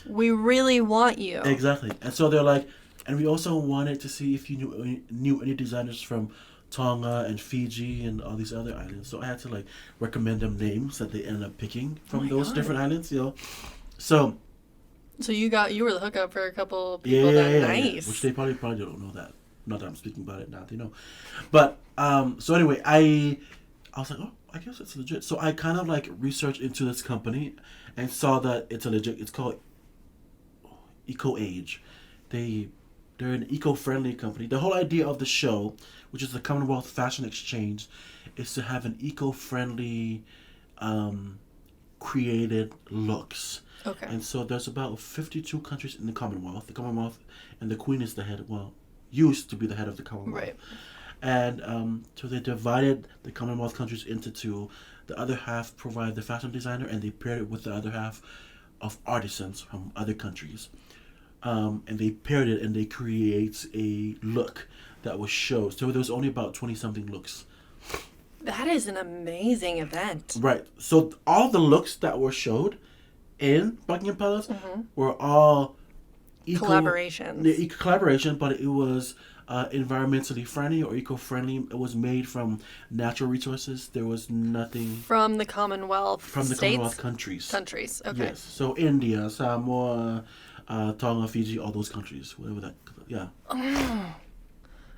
we really want you. exactly. And so they're like, and we also wanted to see if you knew any designers from Tonga and Fiji and all these other islands. So I had to recommend them names that they ended up picking Oh from my those God. different islands. So So you were the hookup for a couple yeah, people. yeah, That yeah, yeah. nice. Which they probably don't know that. Not that I'm speaking about it now, they know. But so anyway, I was like, oh, I guess it's legit. So I kind of researched into this company and saw that it's a legit. It's called Eco Age. They're an eco-friendly company. The whole idea of the show, which is the Commonwealth Fashion Exchange, is to have an eco-friendly created looks. Okay. And so there's about 52 countries in the Commonwealth. The Commonwealth, and the Queen is the head. Well, used to be the head of the Commonwealth. Right. And so they divided the Commonwealth countries into two. The other half provided the fashion designer, and they paired it with the other half of artisans from other countries. And they paired it, and they create a look that was showed. So there was only about 20 something looks. That is an amazing event. Right. So all the looks that were showed in Buckingham Palace were all Collaborations. collaboration, but it was environmentally friendly or eco-friendly. It was made from natural resources. There was nothing From the Commonwealth from the states? Commonwealth countries. Countries. Okay. Yes. So India, Samoa, Tonga, Fiji, all those countries. Whatever that. Yeah.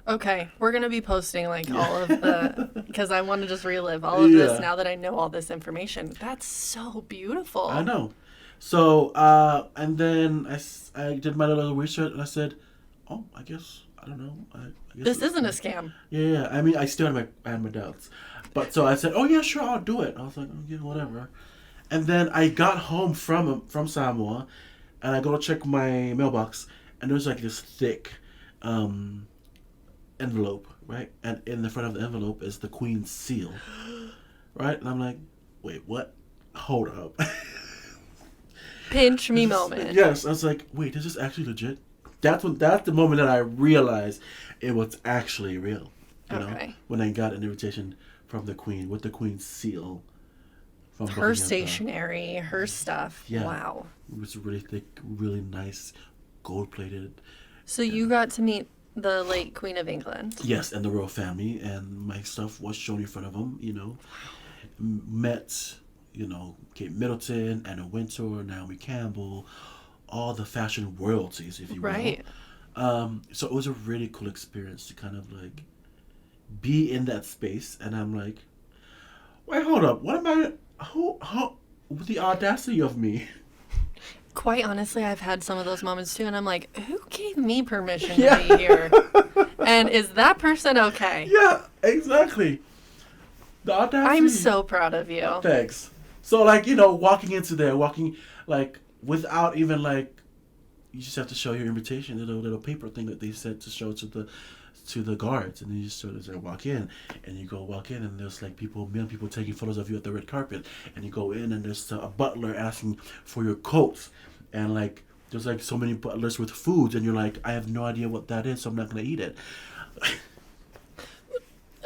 Okay, we're gonna be posting all of the because I want to just relive all of this Yeah. now that I know all this information. That's so beautiful. I know. So, and then I did my little research and I said, oh, I guess, I don't know. I guess This isn't a scam. Yeah. I mean, I still had my doubts. But so I said, oh, yeah, sure, I'll do it. I was like, oh, yeah, whatever. And then I got home from Samoa and I go to check my mailbox and there's this thick envelope, right? And in the front of the envelope is the Queen's seal, right? And I'm like, wait, what? Hold up. Pinch me moment. Yes, I was like, wait, is this actually legit? That's the moment that I realized it was actually real. You know, Okay. when I got an invitation from the Queen with the Queen's seal from Her Buckingham Palace. stationery, her stuff. Yeah, Wow. it was really thick, really nice, gold plated. So you got to meet the late Queen of England. Yes, and the royal family, and my stuff was shown in front of them. You know, met, Kate Middleton, Anna Wintour, Naomi Campbell, all the fashion royalties, if you will. Right. So it was a really cool experience to kind of like be in that space, and I'm like, wait, hold up, what am I? How? With the audacity of me. Quite honestly, I've had some of those moments too, and I'm like, who gave me permission to be here? And is that person okay? Yeah, exactly. The audacity. I'm so proud of you. Thanks. So like walking into there, like without even like, you just have to show your invitation, little paper thing that they said to show to the guards, and then you just sort of walk in, and you go walk in, and there's like million people taking photos of you at the red carpet, and you go in, and there's a butler asking for your coats, and like there's like so many butlers with foods, and you're like, I have no idea what that is, so I'm not gonna eat it.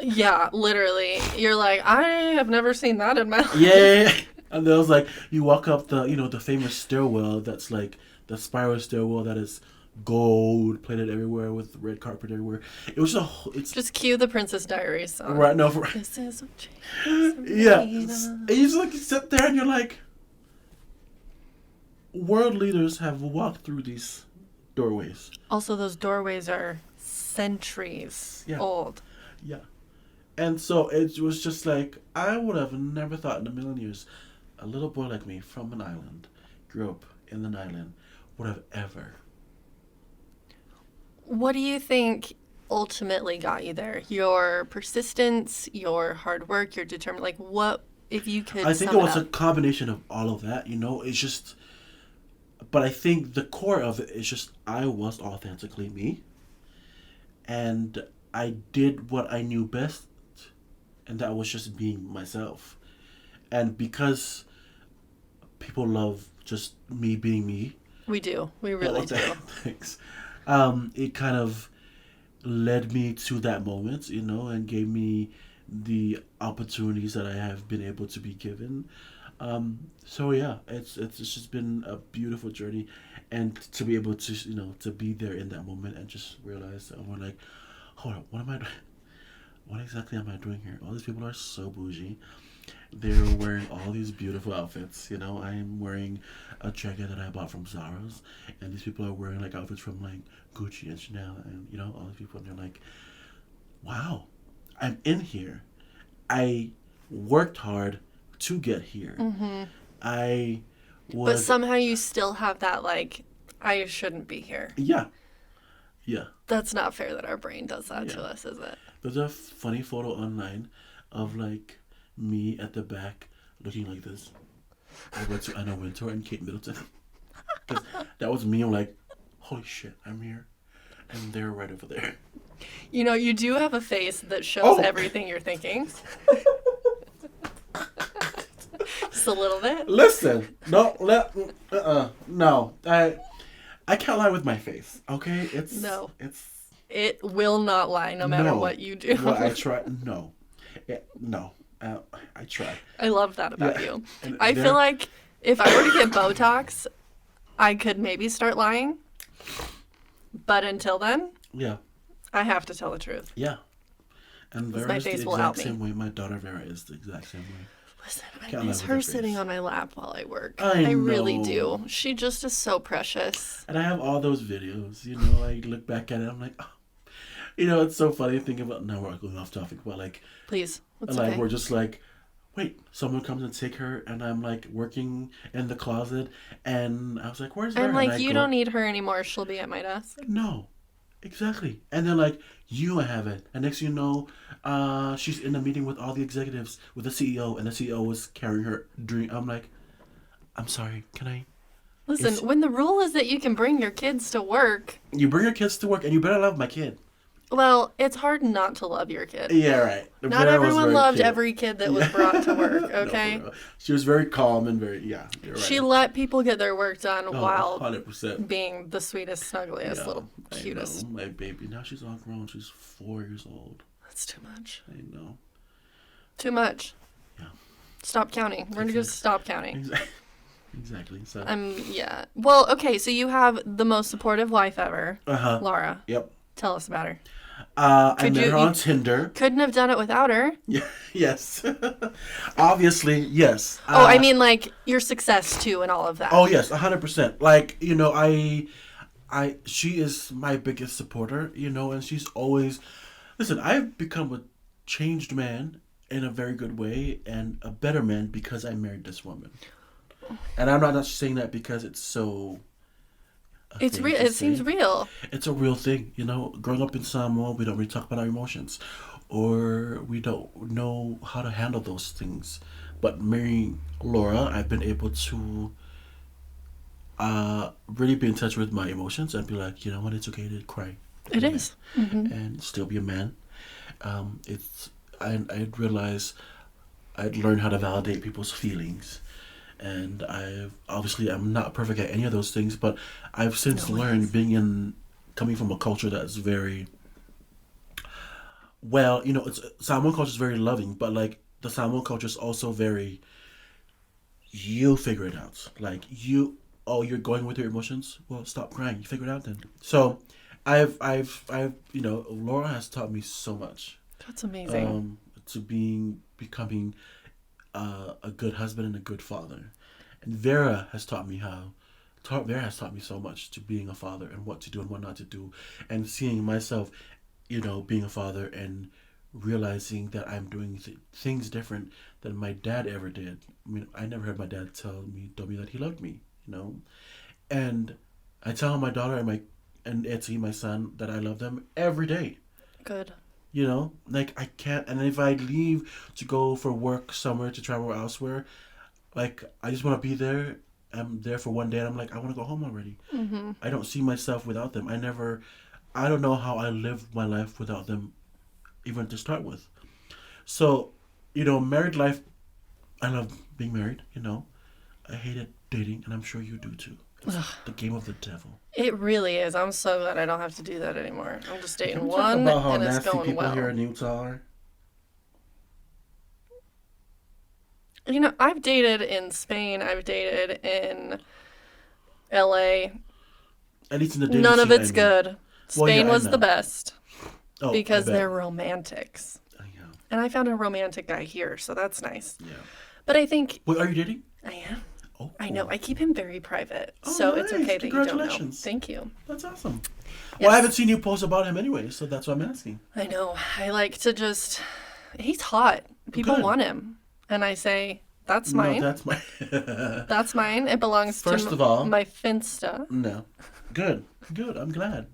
Yeah, literally. You're like, I have never seen that in my life. Yeah. And there was like, you walk up the famous stairwell that's like the spiral stairwell that is gold plated everywhere with red carpet everywhere. It was it's Just cue the Princess Diaries song. right. No, This is what chains are yeah. made And of. you just like sit there and you're like, world leaders have walked through these doorways. Also, those doorways are centuries old. Yeah. And so it was just like, I would have never thought in a million years a little boy like me from an island, grew up in an island, would have ever. What do you think ultimately got you there? Your persistence, your hard work, your determination. Like, what, if you could I think sum it was it a up? combination of all of that, It's just, but I think the core of it is just I was authentically me, and I did what I knew best, and that was just being myself. And because people love just me being me, We do. We really do. thanks. It kind of led me to that moment, and gave me the opportunities that I have been able to be given. So yeah, it's just been a beautiful journey, and to be able to to be there in that moment and just realize that we're like, hold up, what am I doing? What exactly am I doing here? All these people are so bougie. They're wearing all these beautiful outfits. I am wearing a jacket that I bought from Zara's, and these people are wearing like outfits from like Gucci and Chanel, and all these people, and they're like, wow, I'm in here. I worked hard to get here. Mm-hmm. I But was somehow you still have that, like, I shouldn't be here. yeah, yeah. That's not fair that our brain does that to Yeah. us, is it? There's a funny photo online of like me at the back looking like this. I went to Anna Wintour and Kate Middleton. 'Cause that was me. I'm like, holy shit, I'm here. And they're right over there. You do have a face that shows Oh. everything you're thinking. Just a little bit. Listen, no. I can't lie with my face, okay? No. It's It will not lie no matter no. what you do. Well, I try. No. No. I try. I love that about Yeah. you. And I they're- feel like if I were to get Botox, I could maybe start lying. But until then, Yeah. I have to tell the truth. Yeah. And Because Vera my is the face will exact out me. same way. My daughter Vera is the exact same way. Listen, I Can't miss lie with her her sitting face. on my lap while I work. I really know. do. She just is so precious. And I have all those videos, I look back at it, I'm like, oh. It's so funny to think about, now we're going off topic, but like, Please. It's like okay. we're just like, wait, someone comes and take her, and I'm like working in the closet, and I was like, where's Vera? I'm And like, I you go, don't need her anymore. She'll be at my desk. No, exactly. And they're like, you have it. And next thing you know, she's in a meeting with all the executives, with the CEO, and the CEO was carrying her drink. I'm like, I'm sorry, can I? Listen, It's- when the rule is that you can bring your kids to work, You bring your kids to work, and you better love my kid. Well, it's hard not to love your kid. Yeah, right. Not Vera was everyone very loved cute. every kid that was Yeah. brought to work, No, for okay? real. She was very calm and very, yeah, you're She right. let people get their work done Oh, while 100%. being the sweetest, snuggliest, Yeah, little I know. cutest. My baby. Now she's all grown. She's 4 years old. That's too much. I know. Too much. Yeah. Stop counting. We're gonna just stop counting. Exactly. Exactly. So. Yeah. Well, okay, so you have the most supportive wife ever, Uh-huh. Laura. Yep. Tell us about her. I met her on Tinder. Couldn't have done it without her. Yeah. Yes. Obviously, yes. I mean, like, your success, too, and all of that. Oh yes, 100%. Like, she is my biggest supporter, and she's always, listen, I've become a changed man in a very good way and a better man because I married this woman. And I'm not just saying that because it's so. It's real. It seems real. It's a real thing, Growing up in Samoa, we don't really talk about our emotions, or we don't know how to handle those things. But marrying Laura, I've been able to really be in touch with my emotions and be like, you know what, it's okay to cry. It is. And still be a man. I'd realize I'd learn how to validate people's feelings. And I'm not perfect at any of those things, but I've since learned coming from a culture that's very, well, Samoan culture is very loving, but like the Samoan culture is also very, you figure it out. Like you're going with your emotions. Well, stop crying. You figure it out then. So, Laura has taught me so much. That's amazing. To becoming a good husband and a good father. And Vera has taught me so much to being a father and what to do and what not to do, and seeing myself, being a father and realizing that I'm doing things different than my dad ever did. I mean, I never heard my dad tell me that he loved me, and I tell my daughter and Eti, my son, that I love them every day. Good. Like I can't, and if I leave to go for work somewhere, to travel elsewhere, like I just want to be there. I'm there for one day and I'm like, I want to go home already. Mm-hmm. I don't see myself without them. I don't know how I lived my life without them, even to start with. So, married life, I love being married, I hated dating, and I'm sure you do too. It's the game of the devil. It really is. I'm so glad I don't have to do that anymore. I'm just dating Can we one, talk about how and it's nasty going people well. here in Utah are? I've dated in Spain. I've dated in LA. At least in the dating None of scene, it's good. Well, Spain yeah, I was know. the best Oh, because I bet. they're romantics. Yeah. And I found a romantic guy here, so that's nice. Yeah. But I think Wait, are you dating? I am. Oh, I know. I keep him very private, Oh, so it's nice. okay that you don't know. Congratulations. Thank you. That's awesome. Yes. Well, I haven't seen you post about him anyway, so that's what I'm asking. I know. I like to just. He's hot. People Good. want him, and I say that's mine. No, that's my. That's mine. It belongs First to of all- my Finsta. No. Good. Good. I'm glad.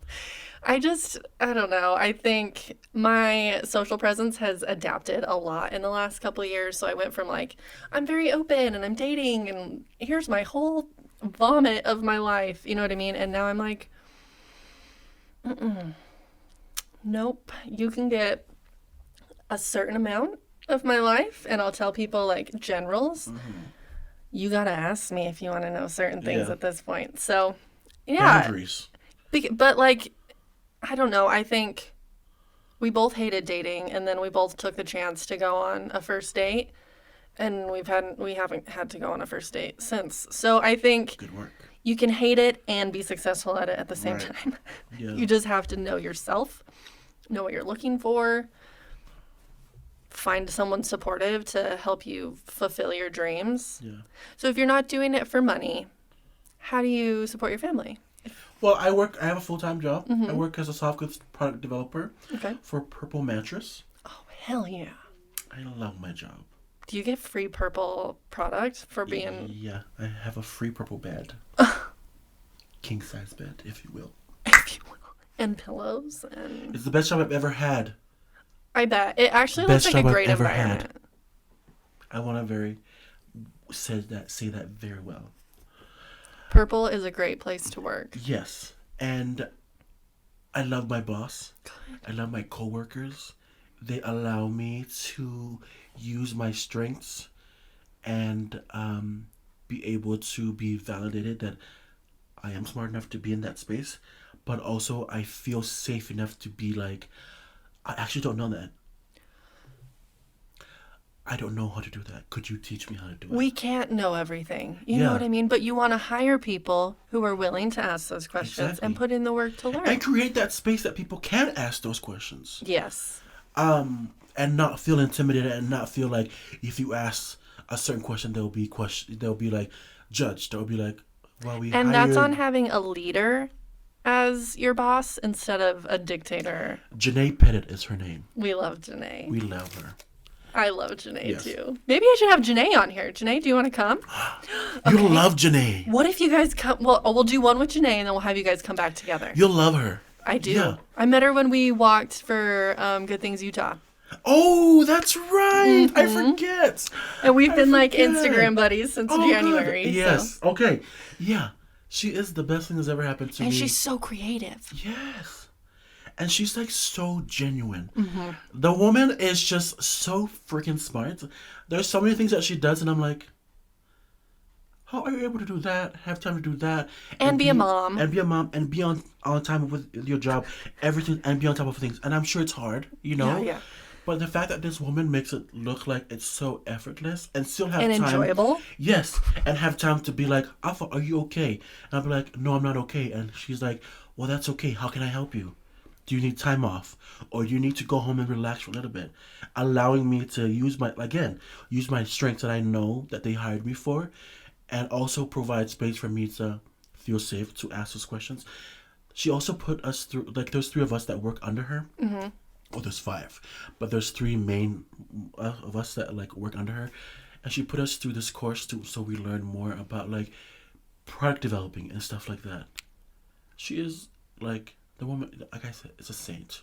I don't know. I think my social presence has adapted a lot in the last couple of years. So I went from like, I'm very open and I'm dating and here's my whole vomit of my life. You know what I mean? And now I'm like, nope. You can get a certain amount of my life and I'll tell people like generals. You got to ask me if you want to know certain things Yeah. at this point. So, yeah. Boundaries. But like, I don't know. I think we both hated dating, and then we both took the chance to go on a first date, and we haven't had to go on a first date since. So I think Good work. you can hate it and be successful at it at the same Right. time. Yeah. You just have to know yourself, know what you're looking for, find someone supportive to help you fulfill your dreams. Yeah. So if you're not doing it for money, how do you support your family? Well, I have a full-time job. I work as a soft goods product developer Okay. for Purple Mattress. Oh, hell yeah. I love my job. Do you get free purple product for being... Yeah, I have a free purple bed. King size bed, if you will. if you will, and pillows and... It's the best job I've ever had. I bet. It actually Best looks like job a I've great ever environment. I want to say that very well. Purple is a great place to work. Yes, and I love my boss. I love my coworkers. They allow me to use my strengths and be able to be validated that I am smart enough to be in that space, but also I feel safe enough to be like, I actually don't know that. I don't know how to do that. Could you teach me how to do it? We can't know everything. You know what Yeah, I mean? But you want to hire people who are willing to ask those questions and exactly. put in the work to And learn. create that space that people can ask those questions. Yes. And not feel intimidated and not feel like if you ask a certain question, they'll be like judged. They'll be like, well, we And that's on hired having a leader as your boss instead of a dictator. Janae Pettit is her name. We love Janae. We love her. I love Janae Yes. too. Maybe I should have Janae on here. Janae, do you want to come? You'll Okay. love Janae. What if you guys come? Well, we'll do one with Janae and then we'll have you guys come back together. You'll love her. I do. Yeah. I met her when we walked for Good Things Utah. Oh, that's right. I forget. And we've I been like forget. Instagram buddies since Oh, January. good. So. Yes. Okay. Yeah. She is the best thing that's ever happened to And me. she's so creative. Yes. And she's like so genuine. Mm-hmm. The woman is just so freaking smart. There's so many things that she does, and I'm like, how are you able to do that? Have time to do that, And be a mom. and be a mom, and be on time with your job, everything, and be on top of things. And I'm sure it's hard, you know. Yeah, yeah. But the fact that this woman makes it look like it's so effortless and still have And time, enjoyable. yes, and have time to be like, Afa, are you okay? And I'll be like, no, I'm not okay. And she's like, well, that's okay. How can I help you? Do you need time off, or do you need to go home and relax for a little bit? Allowing me to use my strengths that I know that they hired me for, and also provide space for me to feel safe to ask those questions. She also put us through, like, there's three of us that work under her. Well, there's five, but there's three main of us that like work under her, and she put us through this course too, so we learn more about like product developing and stuff like that. She is like the woman, like I said, is a saint.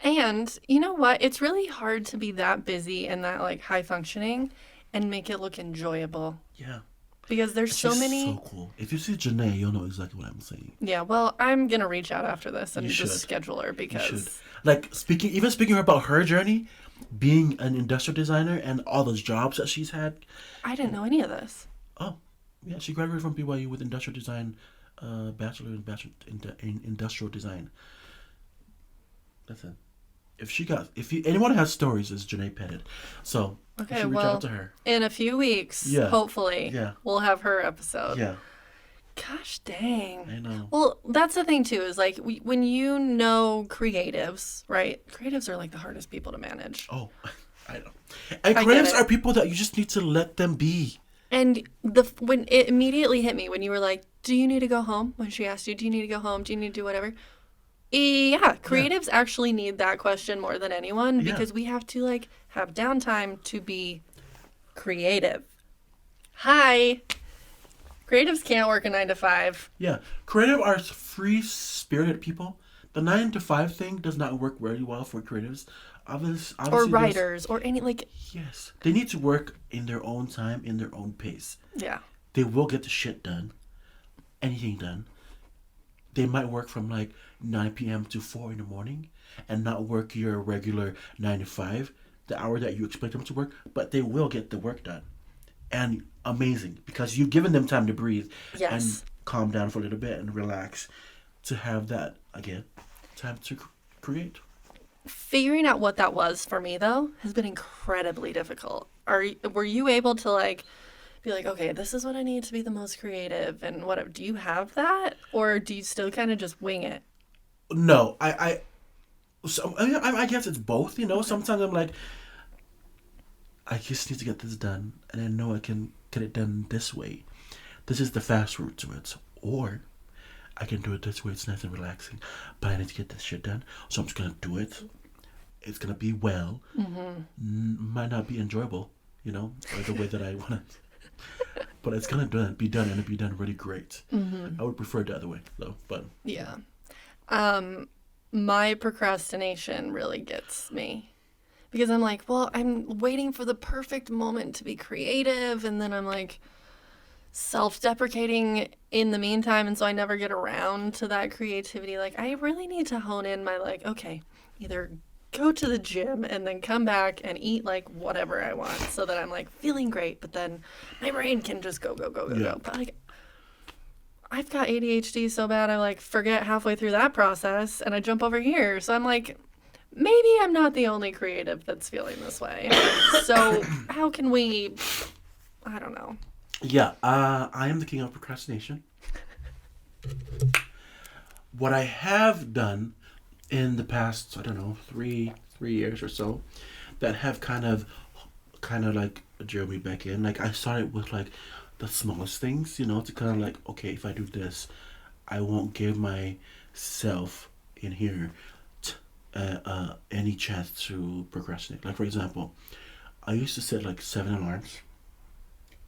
And you know what? It's really hard to be that busy and that like high functioning and make it look enjoyable Yeah, because there's and so she's many. so cool. If you see Janae, you'll know exactly what I'm saying. Yeah, well, I'm gonna reach out after this and You just should. schedule her You should. because Like speaking about her journey, being an industrial designer and all those jobs that she's had. I didn't know any of this. Oh, yeah, she graduated from BYU with industrial design, bachelor in industrial design. That's it. Anyone has stories, it's Janae Pettit. So you Okay, should reach well, out to her. in a few weeks, Yeah. hopefully, Yeah. we'll have her episode. Yeah, Gosh dang. I know. Well, that's the thing too, is like when you know creatives, right? Creatives are like the hardest people to manage. Oh, I know. And I get creatives it. are people that you just need to let them be. And when it immediately hit me when you were like, "Do you need to go home?" When she asked you, "Do you need to go home? Do you need to do whatever?" Yeah, creatives actually need that question more than anyone Yeah. because we have to like have downtime to be creative. Hi. Creatives can't work a 9 to 5. Yeah, creative are free spirited people. The 9 to 5 thing does not work very well for creatives. Obviously, Or there's- writers or any like yes, they need to work in their own time, in their own pace. yeah. They will get the shit done, anything done. They might work from like 9 p.m. to 4 in the morning and not work your regular 9 to 5, the hour that you expect them to work, but they will get the work done. And amazing because you've given them time to breathe Yes. and calm down for a little bit and relax to have that, again, time to create. Figuring out what that was for me though has been incredibly difficult. Were you able to like be like, okay, this is what I need to be the most creative and whatever? Do you have that, or do you still kind of just wing it? No, I guess it's both, you know. Sometimes I'm like, I just need to get this done, and I know I can get it done this way. This is the fast route to it. Or I can do it this way. It's nice and relaxing, but I need to get this shit done, so I'm just gonna do it. It's gonna be well. Might not be enjoyable, you know, or the way that I want it. But it's gonna be done, and it'll be done really great. I would prefer it the other way, though. But Yeah. My procrastination really gets me because I'm like, well, I'm waiting for the perfect moment to be creative, and then I'm like, self-deprecating in the meantime, and so I never get around to that creativity. Like, I really need to hone in my, like, okay, either go to the gym and then come back and eat like whatever I want so that I'm like feeling great, but then my brain can just go, go, go, go, Yeah. go. But like, I've got ADHD so bad I like forget halfway through that process and I jump over here. So I'm like, maybe I'm not the only creative that's feeling this way. So how can we, I don't know. Yeah, I am the king of procrastination. What I have done in the past, I don't know, three years or so, that have kind of like drew me back in. Like I started with like the smallest things, to kind of like, okay, if I do this, I won't give myself in here any chance to procrastinate. Like for example, I used to set like 7 alarms.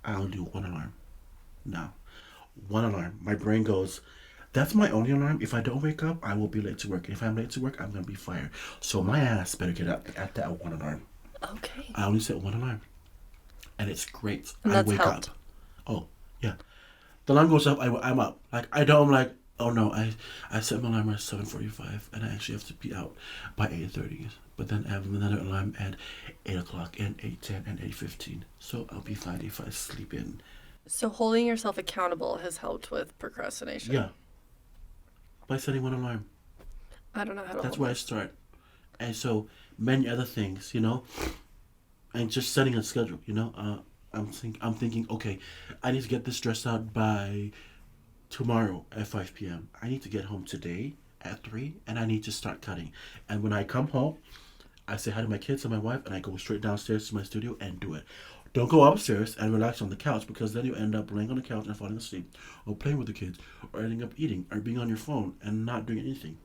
I only do one alarm now. One alarm. My brain goes, that's my only alarm. If I don't wake up, I will be late to work. And if I'm late to work, I'm gonna be fired. So my ass better get up at that one alarm. Okay. I only set one alarm, and it's great. And I that's wake helped. up. Oh yeah, the alarm goes up. I'm up. Like I don't like. Oh no, I set my alarm at 7:45, and I actually have to be out by 8:30. But then I have another alarm at 8 o'clock and 8:10 and 8:15. So I'll be fine if I sleep in. So holding yourself accountable has helped with Yeah, procrastination. by setting one alarm. I don't know how to That's hold where I my. start. And so many other things, and just setting a schedule. I'm thinking, okay, I need to get this dress out by tomorrow at 5 p.m. I need to get home today at 3, and I need to start cutting. And when I come home, I say hi to my kids and my wife, and I go straight downstairs to my studio and do it. Don't go upstairs and relax on the couch because then you end up laying on the couch and falling asleep, or playing with the kids, or ending up eating, or being on your phone and not doing anything.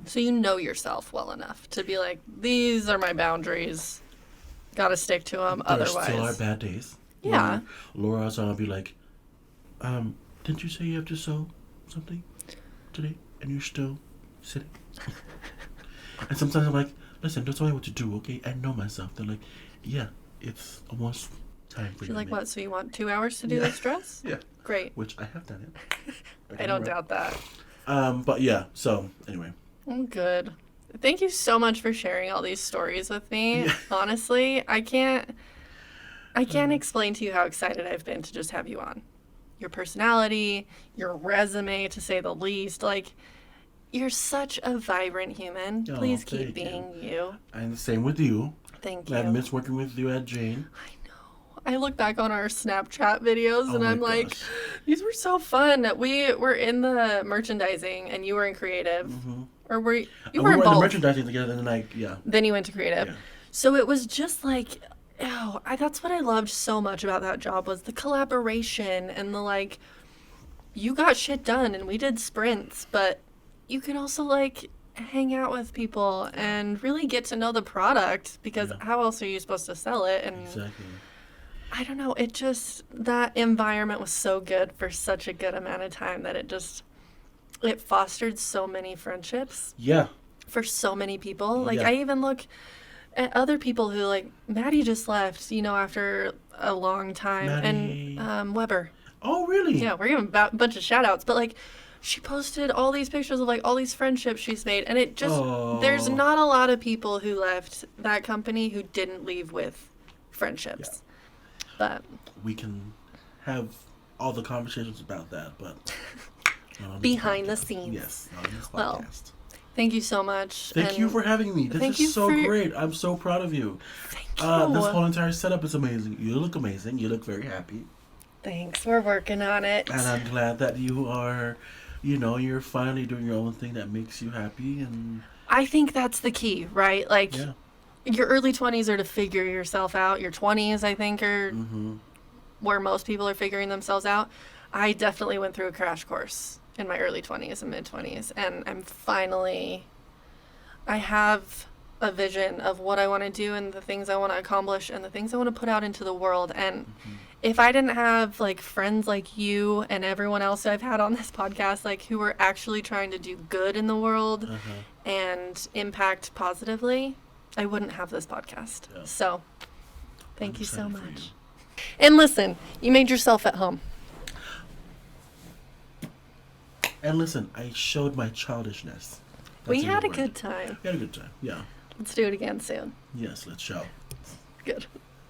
So you know yourself well enough to be like, these are my boundaries. Got to stick to them. There still are Otherwise, bad days yeah. where Laura's gonna be like, didn't you say you have to sew something today? And you're still sitting. And sometimes I'm like, listen, don't tell me what to do, okay? I know myself. They're like, yeah, it's almost time for you She's to like, make. what? So you want 2 hours to do Yeah, this dress? yeah. Great. Which I have done it. I don't doubt that. But yeah. So anyway, Oh, good. Thank you so much for sharing all these stories with me. yeah. Honestly, I can't explain to you how excited I've been to just have you on. Your personality, your resume, to say the least. Like, you're such a vibrant human. Oh, Please keep thank you. being you. And the same with you. Thank I've you. missed working with you at Jane. I know. I look back on our Snapchat videos Oh and my I'm like, gosh. these were so fun. We were in the merchandising and you were in creative. Mm-hmm. Or were you And were we in were in the both. merchandising together, and then yeah, Then you went to creative. yeah, So it was just like, oh, that's what I loved so much about that job was the collaboration and the like, you got shit done and we did sprints, but you could also like hang out with people and really get to know the product because yeah, how else are you supposed to sell it? And exactly. I don't know, it just, that environment was so good for such a good amount of time that it fostered so many friendships Yeah, for so many people. Like, yeah. I even look at other people who, like, Maddie just left, after a long time. Maddie. And Weber. Oh, really? Yeah, we're giving a bunch of shout outs. But, like, she posted all these pictures of, like, all these friendships she's made. And it just, there's Oh, not a lot of people who left that company who didn't leave with yeah. friendships. But We can have all the conversations about that, but not on this behind the podcast. scenes. Yes, not on this Well, podcast. thank you so much. Thank you for having me. This thank you is so for- great. I'm so proud of you. Thank This you. whole entire setup is amazing. You look amazing. You look very happy. Thanks. We're working on it. And I'm glad that you are, you're finally doing your own thing that makes you happy. And I think that's the key, right? Like, yeah. your early 20s are to figure yourself out. Your 20s, I think, are Mm-hmm. where most people are figuring themselves out. I definitely went through a crash course in my early 20s and mid 20s, and I have a vision of what I want to do and the things I want to accomplish and the things I want to put out into the world. And Mm-hmm. if I didn't have like friends like you and everyone else I've had on this podcast, like who were actually trying to do good in the world Uh-huh. and impact positively, I wouldn't have this podcast. Yeah. So, thank I'm you so excited for much. you. And listen, you made yourself at home. And listen, I showed my childishness. We That's a had good a word. good time. We had a good time. Yeah. Let's do it again soon. Yes, let's show. Good.